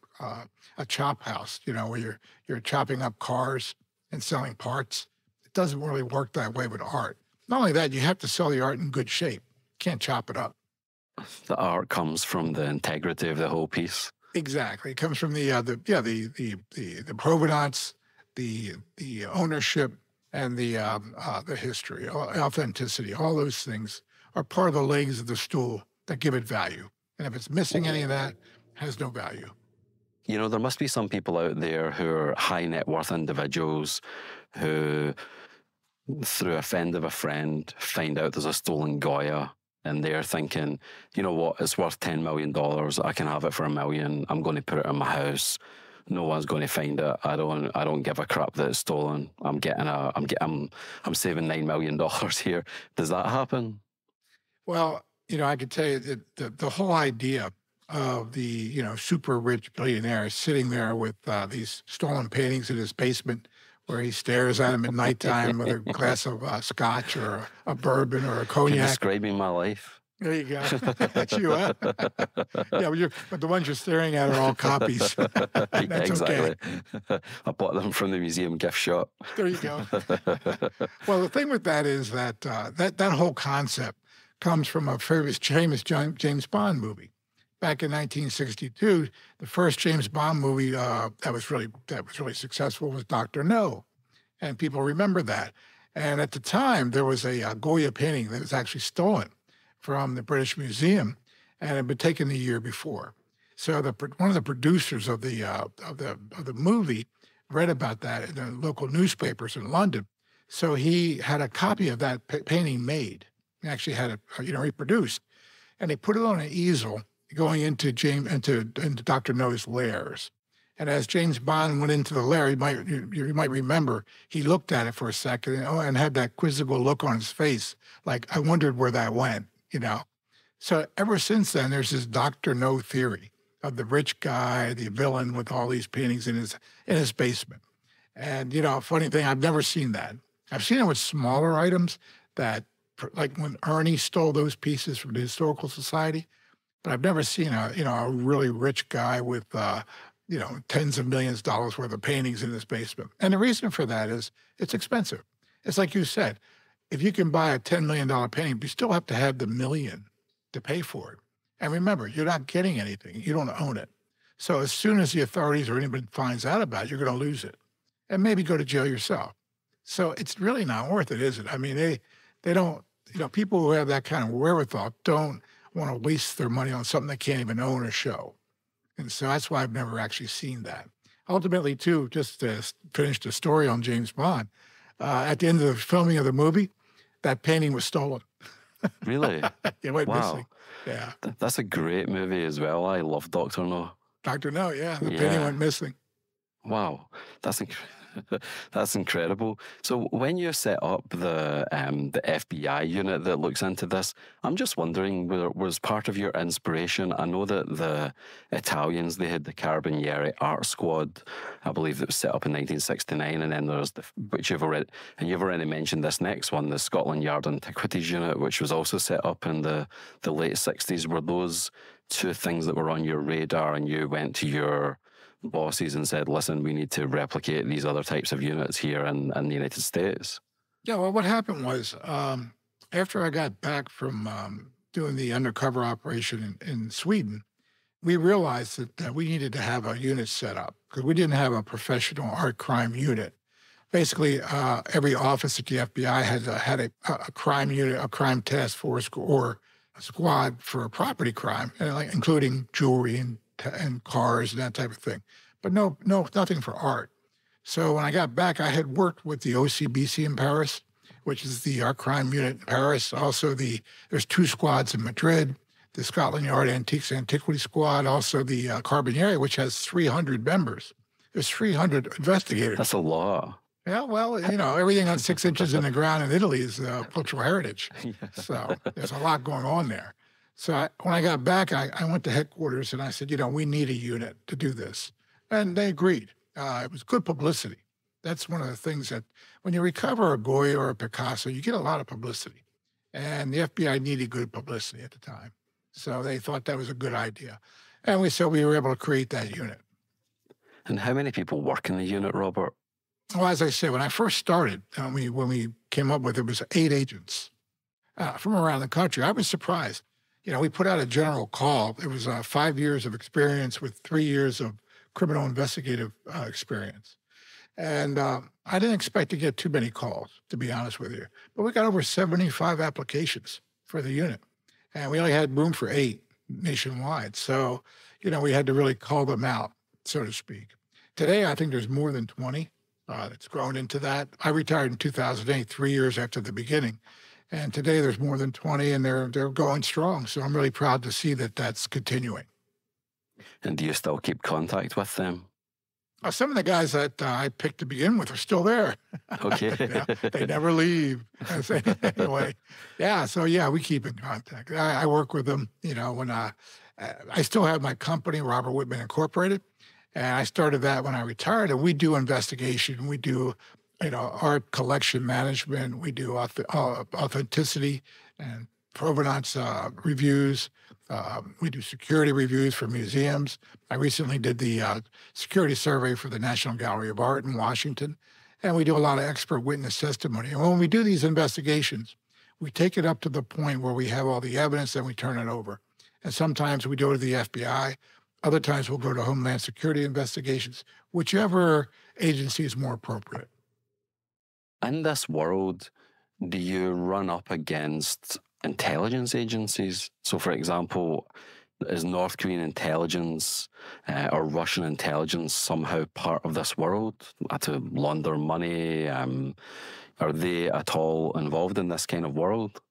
a chop house, where you're chopping up cars and selling parts. It doesn't really work that way with art. Not only that, you have to sell the art in good shape. You can't chop it up. The art comes from the integrity of the whole piece. Exactly. It comes from the provenance, the ownership, and the history, authenticity. All those things are part of the legs of the stool that give it value. And if it's missing any of that, it has no value. There must be some people out there who are high net worth individuals who, through a friend of a friend, find out there's a stolen Goya and they're thinking, you know what, it's worth $10 million. I can have it for $1 million. I'm going to put it in my house. No one's going to find it. I don't give a crap that it's stolen. I'm saving $9 million here. Does that happen? Well, I could tell you that the whole idea of the, super rich billionaire sitting there with these stolen paintings in his basement where he stares at them at nighttime with a glass of scotch or a bourbon or a cognac. You're describing my life. There you go. That's you, huh? Yeah, but the ones you're staring at are all copies. That's exactly. Okay. I bought them from the museum gift shop. There you go. Well, the thing with that is that that whole concept comes from a famous James Bond movie. Back in 1962, the first James Bond movie that was really successful was Dr. No, and people remember that. And at the time, there was a Goya painting that was actually stolen from the British Museum, and had been taken the year before. So one of the producers of the movie read about that in the local newspapers in London. So he had a copy of that painting made. He actually had it reproduced, and they put it on an easel going into Dr. No's lairs. And as James Bond went into the lair, you might remember, he looked at it for a second and had that quizzical look on his face, like, I wondered where that went, So ever since then, there's this Dr. No theory of the rich guy, the villain with all these paintings in his basement. And, a funny thing, I've never seen that. I've seen it with smaller items that, like when Ernie stole those pieces from the Historical Society, but I've never seen a really rich guy with, tens of millions of dollars worth of paintings in his basement. And the reason for that is it's expensive. It's like you said, if you can buy a $10 million painting, you still have to have the million to pay for it. And remember, you're not getting anything. You don't own it. So as soon as the authorities or anybody finds out about it, you're going to lose it and maybe go to jail yourself. So it's really not worth it, is it? I mean, they don't, people who have that kind of wherewithal don't want to waste their money on something they can't even own or show. And so that's why I've never actually seen that. Ultimately, too, just to finish the story on James Bond, at the end of the filming of the movie, that painting was stolen. Really? It went Wow. missing. Yeah. That's a great movie as well. I love Dr. No. Dr. No, yeah, the penny Yeah. went missing. Wow, that's that's incredible. So when you set up the FBI unit that looks into this, I'm just wondering, was part of your inspiration? I know that the Italians, they had the Carabinieri Art Squad, I believe, that was set up in 1969, and then there's which you've already mentioned this next one, the Scotland Yard Antiquities Unit, which was also set up in the late 60s. Were those two things that were on your radar, and you went to your bosses and said, listen, we need to replicate these other types of units here in the United States? Yeah, well, what happened was after I got back from doing the undercover operation in Sweden, we realized that we needed to have a unit set up because we didn't have a professional art crime unit. Basically, every office at the FBI had a crime unit, a crime task force, or a squad for a property crime, including jewelry and cars and that type of thing. But nothing for art. So when I got back, I had worked with the OCBC in Paris, which is the art crime unit in Paris. Also, there's two squads in Madrid, the Scotland Yard Antiquity Squad, also the Carabinieri, which has 300 members. There's 300 investigators. That's a lot. Yeah, well, everything on 6 inches in the ground in Italy is cultural heritage. Yeah. So there's a lot going on there. So when I got back, I went to headquarters and I said, we need a unit to do this. And they agreed. It was good publicity. That's one of the things that when you recover a Goya or a Picasso, you get a lot of publicity. And the FBI needed good publicity at the time. So they thought that was a good idea. And we were able to create that unit. And how many people work in the unit, Robert? Well, as I said, when I first started, when we came up with it, was 8 agents from around the country. I was surprised. We put out a general call. It was 5 years of experience with 3 years of criminal investigative experience. And I didn't expect to get too many calls, to be honest with you. But we got over 75 applications for the unit. And we only had room for 8 nationwide. So, we had to really call them out, so to speak. Today, I think there's more than 20 that's grown into that. I retired in 2008, 3 years after the beginning. And today there's more than 20 and they're going strong. So I'm really proud to see that that's continuing. And do you still keep contact with them? Some of the guys that I picked to begin with are still there. Okay. They never leave. Anyway, yeah. So we keep in contact. I work with them. When I still have my company, Robert Wittman Incorporated, and I started that when I retired. And we do investigation. We do, art collection management. We do authenticity and provenance reviews. We do security reviews for museums. I recently did the security survey for the National Gallery of Art in Washington. And we do a lot of expert witness testimony. And when we do these investigations, we take it up to the point where we have all the evidence and we turn it over. And sometimes we go to the FBI. Other times we'll go to Homeland Security investigations, whichever agency is more appropriate. In this world, do you run up against intelligence agencies? So, for example, is North Korean intelligence or Russian intelligence somehow part of this world to launder money? Are they at all involved in this kind of world?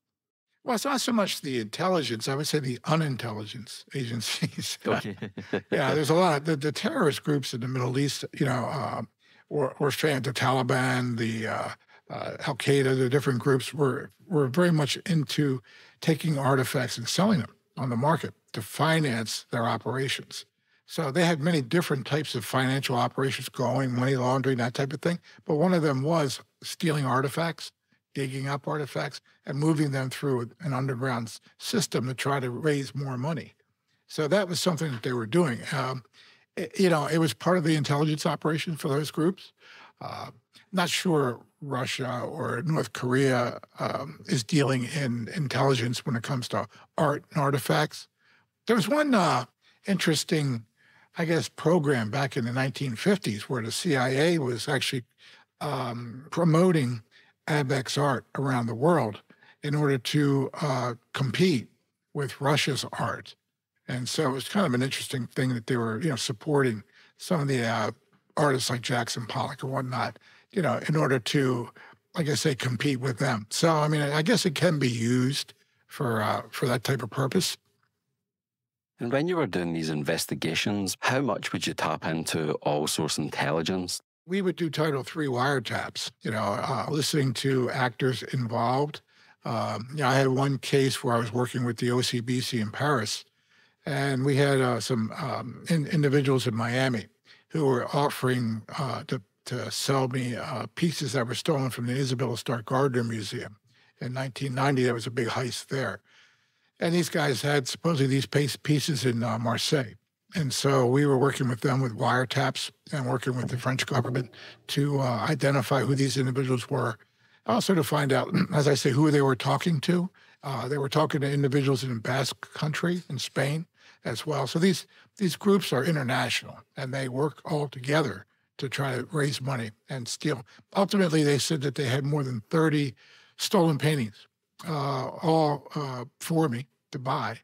Well, it's not so much the intelligence. I would say the unintelligence agencies. Okay. Yeah, there's a lot of the terrorist groups in the Middle East, or fans of Taliban, the Al-Qaeda, the different groups were very much into taking artifacts and selling them on the market to finance their operations. So they had many different types of financial operations going, money laundering, that type of thing. But one of them was stealing artifacts, digging up artifacts, and moving them through an underground system to try to raise more money. So that was something that they were doing. It was part of the intelligence operation for those groups. Not sure Russia or North Korea is dealing in intelligence when it comes to art and artifacts. There was one interesting, program back in the 1950s where the CIA was actually promoting Abex art around the world in order to compete with Russia's art. And so it was kind of an interesting thing that they were, supporting some of the artists like Jackson Pollock and whatnot, in order to, like I say, compete with them. So, I guess it can be used for that type of purpose. And when you were doing these investigations, how much would you tap into all-source intelligence? We would do Title III wiretaps, listening to actors involved. I had one case where I was working with the OCBC in Paris, and we had some individuals in Miami who were offering to sell me pieces that were stolen from the Isabella Stark Gardner Museum. In 1990, there was a big heist there. And these guys had supposedly these pieces in Marseille. And so we were working with them with wiretaps and working with the French government to identify who these individuals were. Also to find out, as I say, who they were talking to. They were talking to individuals in Basque Country in Spain as well. So these groups are international, and they work all together to try to raise money and steal. Ultimately, they said that they had more than 30 stolen paintings, all for me to buy.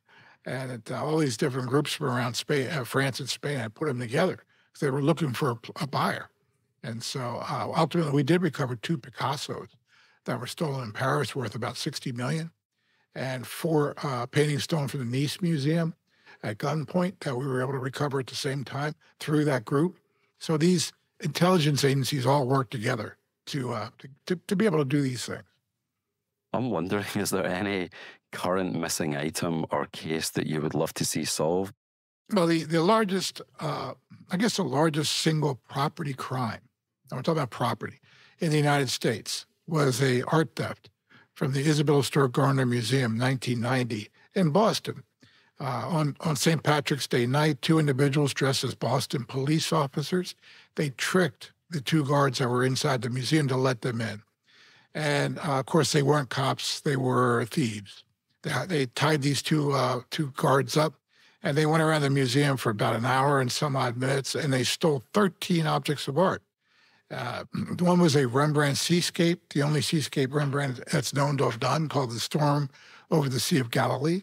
And all these different groups from around Spain, France and Spain, had put them together because they were looking for a buyer. And so ultimately, we did recover 2 Picassos that were stolen in Paris worth about $60 million, and 4 paintings stolen from the Nice Museum at gunpoint that we were able to recover at the same time through that group. So these intelligence agencies all work together to be able to do these things. I'm wondering, is there any current missing item or case that you would love to see solved? Well, the largest, the largest single property crime, and we're talking about property, in the United States was a art theft from the Isabella Stark Gardner Museum, 1990, in Boston. On St. Patrick's Day night, 2 individuals dressed as Boston police officers, they tricked the 2 guards that were inside the museum to let them in. And, of course, they weren't cops. They were thieves. They tied these two guards up, and they went around the museum for about an hour and some odd minutes, and they stole 13 objects of art. One was a Rembrandt seascape, the only seascape Rembrandt that's known to have done, called The Storm over the Sea of Galilee.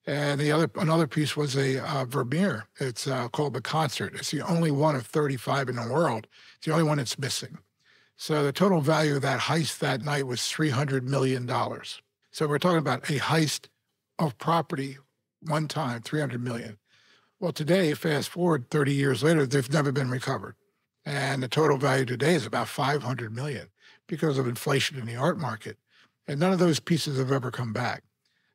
And another piece was a Vermeer. It's called The Concert. It's the only one of 35 in the world. It's the only one that's missing. So the total value of that heist that night was $300 million. So we're talking about a heist of property one time, $300 million. Well, today, fast forward 30 years later, they've never been recovered. And the total value today is about $500 million because of inflation in the art market. And none of those pieces have ever come back.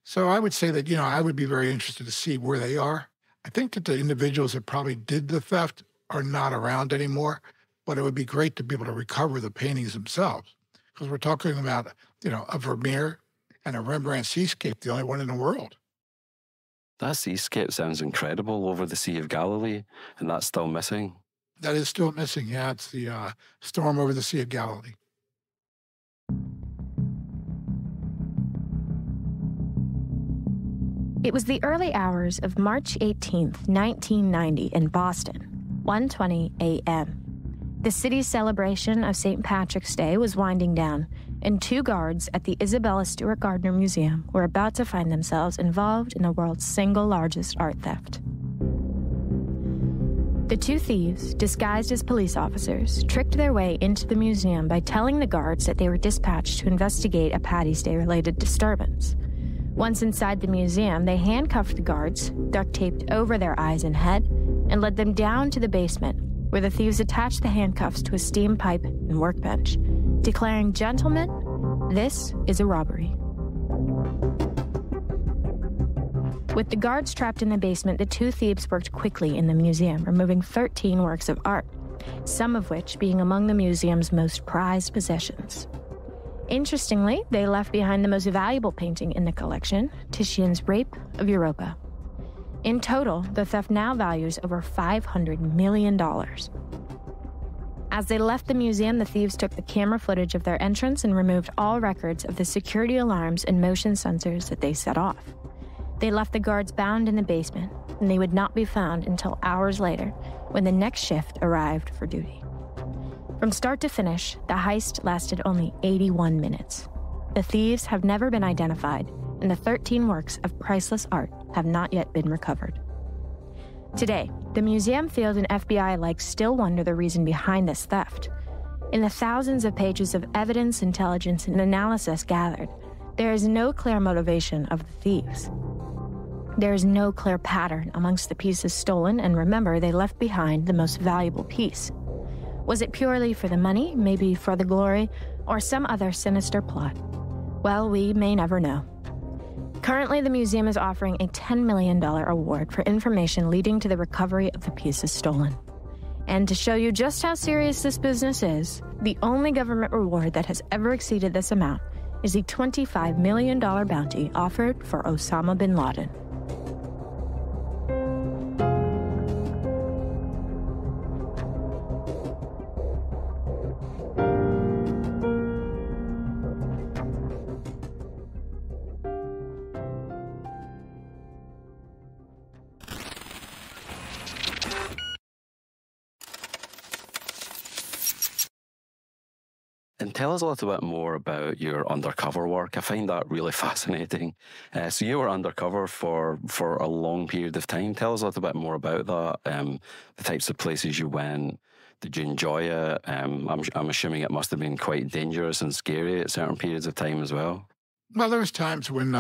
So I would say that, I would be very interested to see where they are. I think that the individuals that probably did the theft are not around anymore, but it would be great to be able to recover the paintings themselves, because we're talking about, a Vermeer and a Rembrandt seascape, the only one in the world. That seascape sounds incredible over the Sea of Galilee, and that's still missing. That is still missing, yeah. It's the storm over the Sea of Galilee. It was the early hours of March 18th, 1990 in Boston, 1:20 a.m. The city's celebration of St. Patrick's Day was winding down, and 2 guards at the Isabella Stewart Gardner Museum were about to find themselves involved in the world's single largest art theft. The 2 thieves, disguised as police officers, tricked their way into the museum by telling the guards that they were dispatched to investigate a Paddy's Day-related disturbance. Once inside the museum, they handcuffed the guards, duct-taped over their eyes and head, and led them down to the basement, where the thieves attached the handcuffs to a steam pipe and workbench, declaring, "Gentlemen, this is a robbery." With the guards trapped in the basement, the 2 thieves worked quickly in the museum, removing 13 works of art, some of which being among the museum's most prized possessions. Interestingly, they left behind the most valuable painting in the collection, Titian's Rape of Europa. In total, the theft now values over $500 million. As they left the museum, the thieves took the camera footage of their entrance and removed all records of the security alarms and motion sensors that they set off. They left the guards bound in the basement, and they would not be found until hours later, when the next shift arrived for duty. From start to finish, the heist lasted only 81 minutes. The thieves have never been identified, and the 13 works of priceless art have not yet been recovered. Today, the museum field and FBI alike still wonder the reason behind this theft. In the thousands of pages of evidence, intelligence, and analysis gathered, there is no clear motivation of the thieves. There is no clear pattern amongst the pieces stolen, and remember, they left behind the most valuable piece. Was it purely for the money, maybe for the glory, or some other sinister plot? Well, we may never know. Currently, the museum is offering a $10 million award for information leading to the recovery of the pieces stolen. And to show you just how serious this business is, the only government reward that has ever exceeded this amount is the $25 million bounty offered for Osama bin Laden. And tell us a little bit more about your undercover work. I find that really fascinating. So you were undercover for a long period of time. Tell us a little bit more about that, the types of places you went. Did you enjoy it? I'm assuming it must have been quite dangerous and scary at certain periods of time as well. Well, there was times when,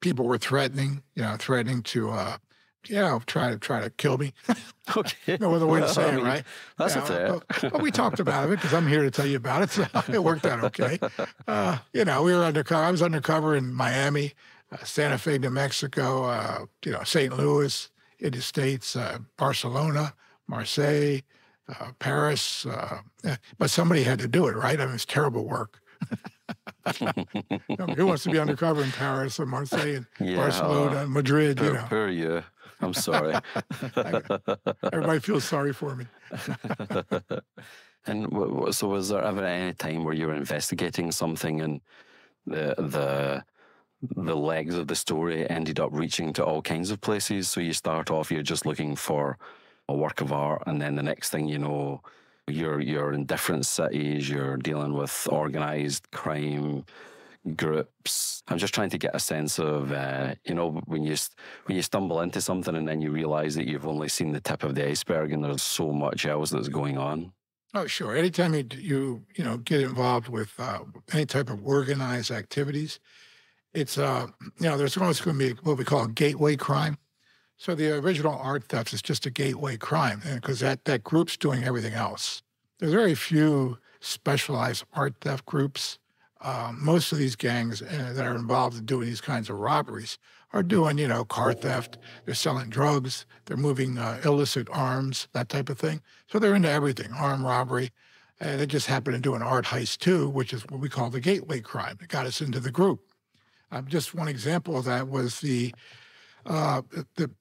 people were threatening to, try to kill me. Okay. No other way to say it, right? That's a threat. But we talked about it because I'm here to tell you about it. So it worked out okay. We were undercover. I was undercover in Miami, Santa Fe, New Mexico, St. Louis in the States, Barcelona, Marseille, Paris. But somebody had to do it, right? I mean, it's terrible work. Who wants to be undercover in Paris and Marseille and Barcelona and Madrid? Poor you. I'm sorry. Everybody feels sorry for me. And so was there ever any time where you were investigating something and the legs of the story ended up reaching to all kinds of places? So you start off, you're just looking for a work of art, and then the next thing you know, you're in different cities, you're dealing with organized crime groups. I'm just trying to get a sense of, when you stumble into something and then you realize that you've only seen the tip of the iceberg and there's so much else that's going on. Oh, sure. Anytime you get involved with any type of organized activities, it's, there's always going to be what we call a gateway crime. So the original art theft is just a gateway crime because that group's doing everything else. There's very few specialized art theft groups. Most of these gangs that are involved in doing these kinds of robberies are doing, car theft. They're selling drugs. They're moving illicit arms, that type of thing. So they're into everything, armed robbery. And they just happen to do an art heist too, which is what we call the gateway crime. It got us into the group. Just one example of that was the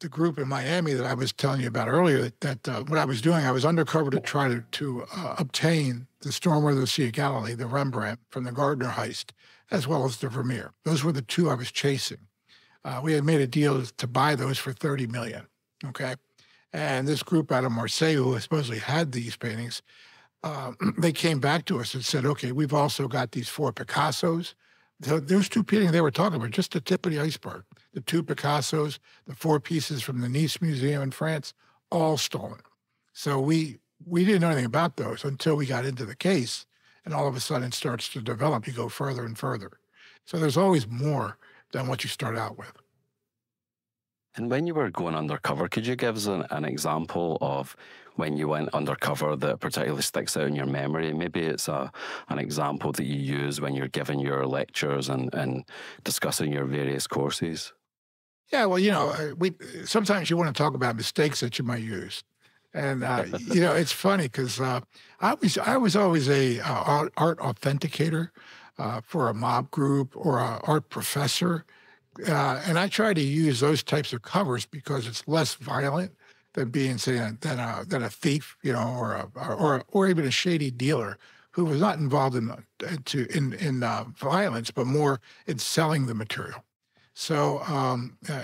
group in Miami that I was telling you about earlier, that what I was doing, I was undercover to try to obtain the Stormwater of the Sea of Galilee, the Rembrandt from the Gardner heist, as well as the Vermeer. Those were the two I was chasing. We had made a deal to buy those for $30 million, okay? And this group out of Marseille, who supposedly had these paintings, they came back to us and said, okay, we've also got these 4 Picassos. Those 2 paintings they were talking about, just the tip of the iceberg. The 2 Picassos, the 4 pieces from the Nice Museum in France, all stolen. So we didn't know anything about those until we got into the case, and all of a sudden it starts to develop. You go further and further. So there's always more than what you start out with. And when you were going undercover, could you give us an example of when you went undercover that particularly sticks out in your memory? Maybe it's an example that you use when you're giving your lectures and discussing your various courses. Yeah, well, sometimes you want to talk about mistakes that you might use. And, it's funny because I was always a art authenticator for a mob group or an art professor. And I try to use those types of covers because it's less violent than being, say, than a thief, or even a shady dealer who was not involved in violence, but more in selling the material. So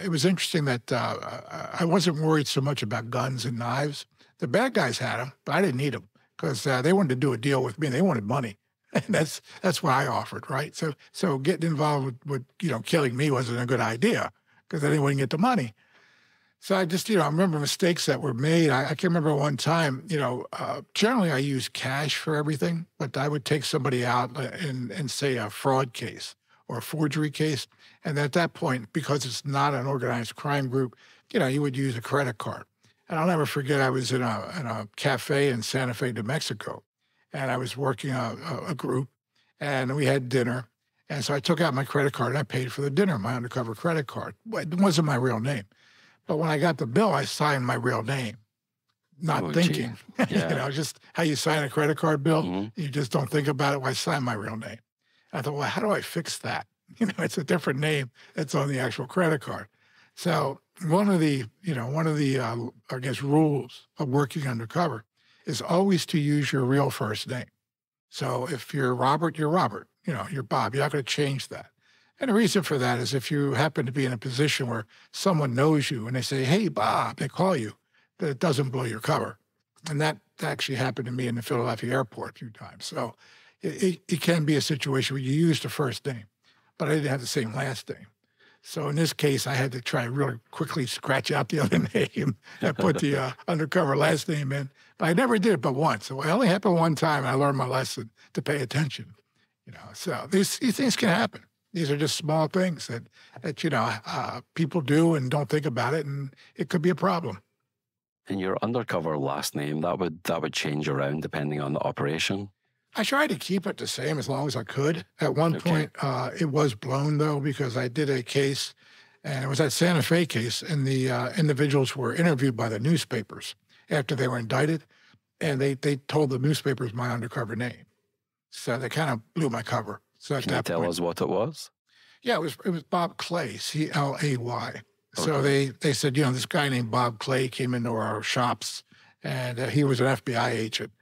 it was interesting that I wasn't worried so much about guns and knives. The bad guys had them, but I didn't need them because they wanted to do a deal with me. They wanted money. And that's what I offered, right? So getting involved with killing me wasn't a good idea because then they wouldn't get the money. So I just, I remember mistakes that were made. I can remember one time, generally I use cash for everything, but I would take somebody out in say, a fraud case or a forgery case. And at that point, because it's not an organized crime group, you would use a credit card. And I'll never forget, I was in a cafe in Santa Fe, New Mexico, and I was working a group, and we had dinner. And so I took out my credit card and I paid for the dinner, my undercover credit card. It wasn't my real name. But when I got the bill, I signed my real name, not thinking. Yeah. Just how you sign a credit card bill. You just don't think about it. Well, I signed my real name. I thought, well, how do I fix that? It's a different name that's on the actual credit card. So one of the I guess, rules of working undercover is always to use your real first name. So if you're Robert, you're Robert. You're Bob. You're not going to change that. And the reason for that is if you happen to be in a position where someone knows you and they say, hey, Bob, they call you, that it doesn't blow your cover. And that actually happened to me in the Philadelphia airport a few times. So it can be a situation where you use the first name, but I didn't have the same last name. So in this case, I had to try really quickly scratch out the other name and put the undercover last name in. But I never did it but once. So it only happened one time, and I learned my lesson to pay attention. So these things can happen. These are just small things that people do and don't think about it, and it could be a problem. And your undercover last name, that would change around depending on the operation? I tried to keep it the same as long as I could. At one point, it was blown, though, because I did a case, and it was that Santa Fe case, and the individuals were interviewed by the newspapers after they were indicted, and they told the newspapers my undercover name. So they kind of blew my cover. So Can you tell us what it was? Yeah, it was Bob Clay, C-L-A-Y. So they said, this guy named Bob Clay came into our shops, and he was an FBI agent.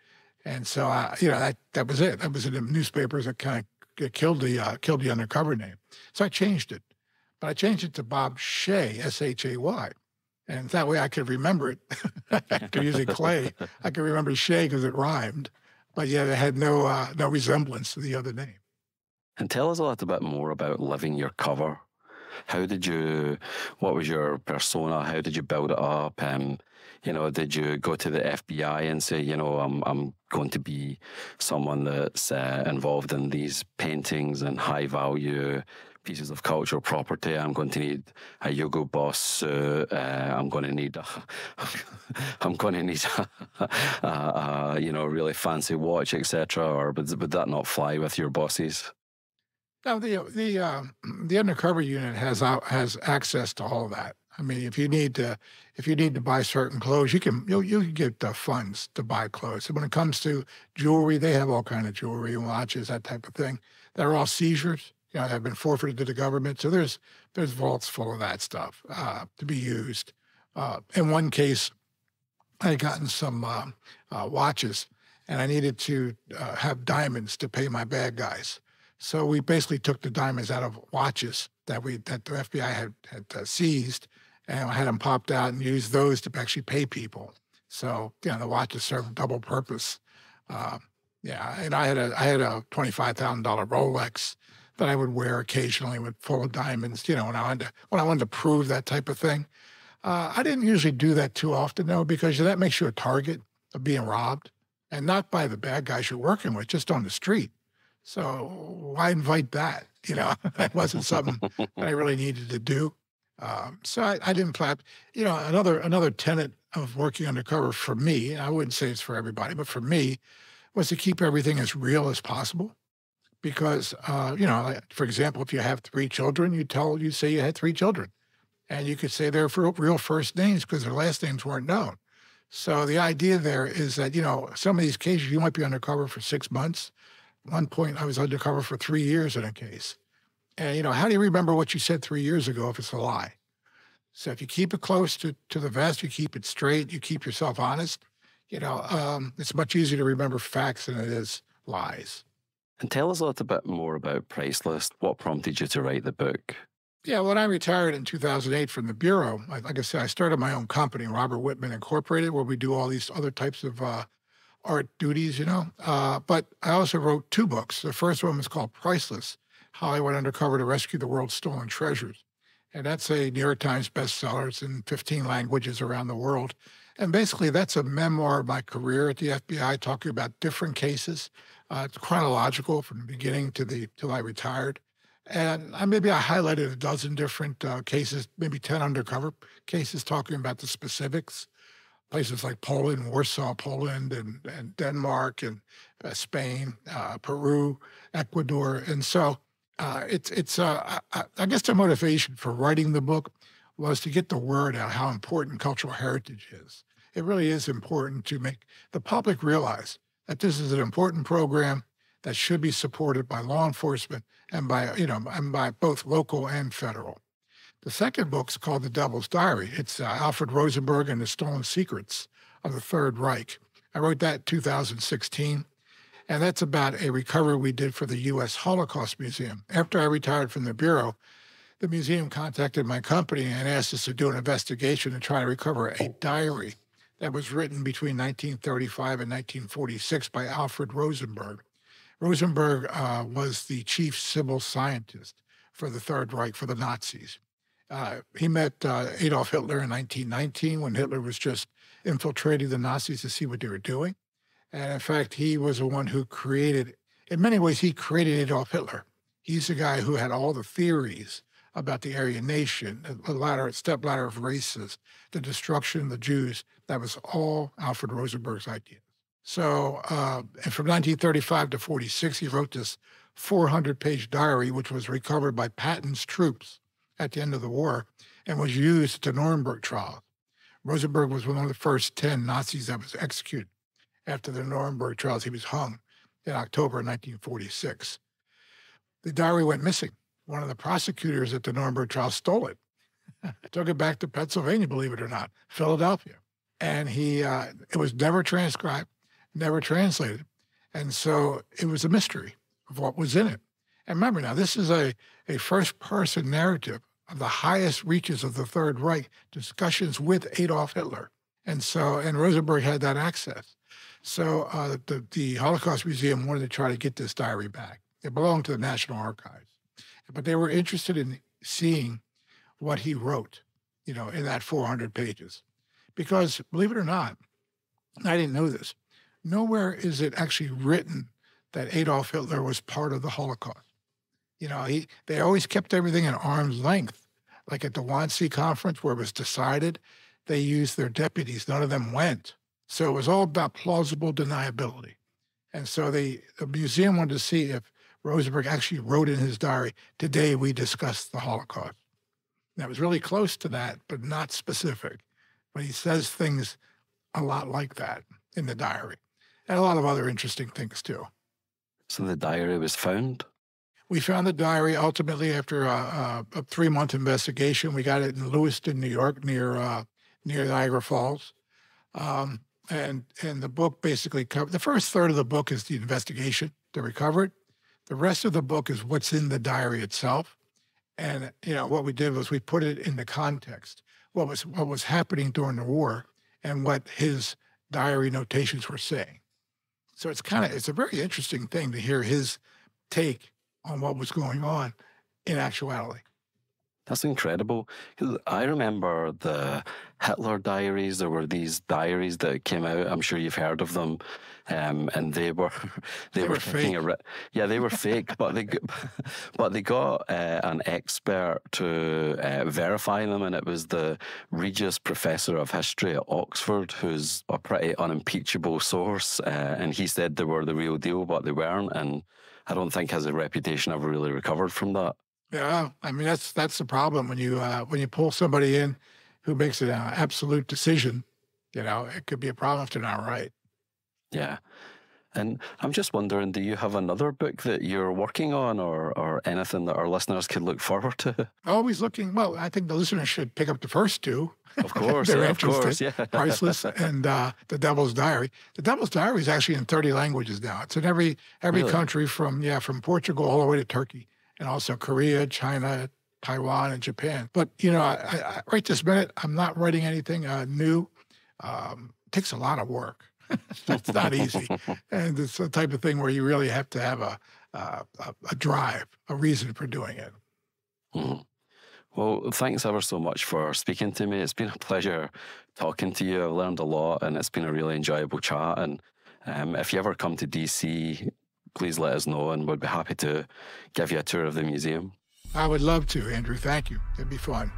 And so, that was it. That was in the newspapers that kind of killed the undercover name. So I changed it. But I changed it to Bob Shay, S-H-A-Y. And that way I could remember it. After using Clay, I could remember Shay because it rhymed. But yet it had no resemblance to the other name. And tell us a little bit more about living your cover. What was your persona? How did you build it up? Did you go to the FBI and say, I'm going to be someone that's involved in these paintings and high value pieces of cultural property? I'm going to need a Hugo Boss suit. I'm going to need a really fancy watch, etc. Or would that not fly with your bosses? No, the undercover unit has access to all of that. I mean, if you need to buy certain clothes, you can get the funds to buy clothes. And when it comes to jewelry, they have all kind of jewelry, watches, that type of thing. They're all seizures. Have been forfeited to the government. So there's vaults full of that stuff to be used. In one case, I had gotten some watches, and I needed to have diamonds to pay my bad guys. So we basically took the diamonds out of watches that the FBI had seized, and I had them popped out and used those to actually pay people. So the watches served double purpose. And I had a $25,000 Rolex that I would wear occasionally full of diamonds. When I wanted to prove that type of thing. I didn't usually do that too often though, because that makes you a target of being robbed, and not by the bad guys you're working with, just on the street. So why invite that? That wasn't something that I really needed to do. So I didn't plan. Another tenet of working undercover for me, and I wouldn't say it's for everybody, but for me, was to keep everything as real as possible. Because, for example, if you have 3 children, you say you had 3 children. And you could say their real first names because their last names weren't known. So the idea there is that, some of these cases, you might be undercover for 6 months. At one point, I was undercover for 3 years in a case. And, how do you remember what you said 3 years ago if it's a lie? So if you keep it close to the vest, you keep it straight, you keep yourself honest, it's much easier to remember facts than it is lies. And tell us a little bit more about Priceless. What prompted you to write the book? Yeah, when I retired in 2008 from the Bureau, like I said, I started my own company, Robert Wittman Incorporated, where we do all these other types of art duties, But I also wrote 2 books. The first one was called Priceless, How I Went Undercover to Rescue the World's Stolen Treasures. And that's a New York Times bestseller. It's in 15 languages around the world. And basically, that's a memoir of my career at the FBI, talking about different cases. It's chronological from the beginning till I retired. And I highlighted a dozen different cases, maybe 10 undercover cases talking about the specifics. Places like Poland, Warsaw, Poland, and Denmark, and Spain, Peru, Ecuador. And so I guess the motivation for writing the book was to get the word out how important cultural heritage is. It really is important to make the public realize that this is an important program that should be supported by law enforcement and by both local and federal. The second book's called The Devil's Diary. It's Alfred Rosenberg and the Stolen Secrets of the Third Reich. I wrote that in 2016, and that's about a recovery we did for the U.S. Holocaust Museum. After I retired from the Bureau, the museum contacted my company and asked us to do an investigation to try to recover a diary that was written between 1935 and 1946 by Alfred Rosenberg. Rosenberg was the chief civil scientist for the Third Reich, for the Nazis. He met Adolf Hitler in 1919 when Hitler was just infiltrating the Nazis to see what they were doing. And in fact, he was the one who created, in many ways, he created Adolf Hitler. He's the guy who had all the theories about the Aryan nation, the stepladder of races, the destruction of the Jews. That was all Alfred Rosenberg's idea. So and from 1935 to 46, he wrote this 400-page diary, which was recovered by Patton's troops at the end of the war and was used at the Nuremberg trial. Rosenberg was one of the first 10 Nazis that was executed. After the Nuremberg trials, he was hung in October 1946. The diary went missing. One of the prosecutors at the Nuremberg trial stole it. Took it back to Pennsylvania, believe it or not, Philadelphia. And it was never transcribed, never translated. And so it was a mystery of what was in it. And remember now, this is a first-person narrative of the highest reaches of the Third Reich, discussions with Adolf Hitler. And Rosenberg had that access. So the Holocaust Museum wanted to try to get this diary back. It belonged to the National Archives. But they were interested in seeing what he wrote, in that 400 pages. Because, believe it or not, I didn't know this, nowhere is it actually written that Adolf Hitler was part of the Holocaust. They always kept everything at arm's length. Like at the Wannsee Conference, where it was decided, they used their deputies. None of them went. So it was all about plausible deniability. And so the museum wanted to see if Rosenberg actually wrote in his diary, "Today we discussed the Holocaust." That was really close to that, but not specific. But he says things a lot like that in the diary, and a lot of other interesting things too. So the diary was found? We found the diary ultimately after a 3-month investigation. We got it in Lewiston, New York, near Niagara Falls. And the book basically covered, the first third of the book is the investigation to recover it. The rest of the book is what's in the diary itself. And, what we did was we put it in the context, what was happening during the war and what his diary notations were saying. So it's a very interesting thing to hear his take on what was going on in actuality. That's incredible. 'Cause I remember the Hitler diaries. There were these diaries that came out. I'm sure you've heard of them, and they were fake. They were fake, but they got an expert to verify them, and it was the Regius Professor of History at Oxford, who's a pretty unimpeachable source, and he said they were the real deal, but they weren't, and I don't think has a reputation ever really recovered from that. Yeah, I mean that's the problem when you pull somebody in who makes an absolute decision. It could be a problem if they're not right. Yeah, and I'm just wondering, do you have another book that you're working on, or anything that our listeners could look forward to? Always looking. Well, I think the listeners should pick up the first two. Of course, They're of course, yeah. Priceless and The Devil's Diary. The Devil's Diary is actually in 30 languages now. It's in every Really? country from Portugal all the way to Turkey. And also Korea, China, Taiwan, and Japan. But, I right this minute, I'm not writing anything new. It takes a lot of work. It's not easy. And it's the type of thing where you really have to have a drive, a reason for doing it. Mm-hmm. Well, thanks ever so much for speaking to me. It's been a pleasure talking to you. I've learned a lot, and it's been a really enjoyable chat. And if you ever come to DC, please let us know, and we'd be happy to give you a tour of the museum. I would love to, Andrew. Thank you. It'd be fun.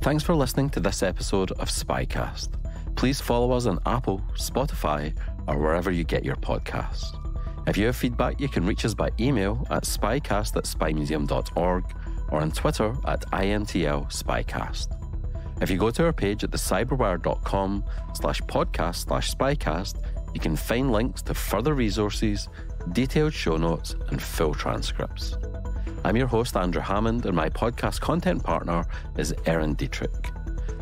Thanks for listening to this episode of SpyCast. Please follow us on Apple, Spotify, or wherever you get your podcasts. If you have feedback, you can reach us by email at spycast@spymuseum.org or on Twitter at INTL_SpyCast. If you go to our page at thecyberwire.com/podcast/SpyCast, you can find links to further resources, detailed show notes, and full transcripts. I'm your host, Andrew Hammond, and my podcast content partner is Erin Dietrich.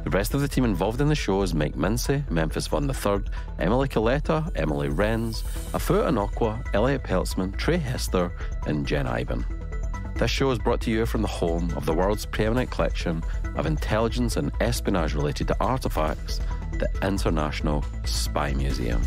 The rest of the team involved in the show is Mike Mincy, Memphis Von III, Emily Coletta, Emily Renz, Afu Anokwa, Elliot Peltzman, Trey Hester, and Jen Iben. This show is brought to you from the home of the world's preeminent collection of intelligence and espionage-related artifacts, the International Spy Museum.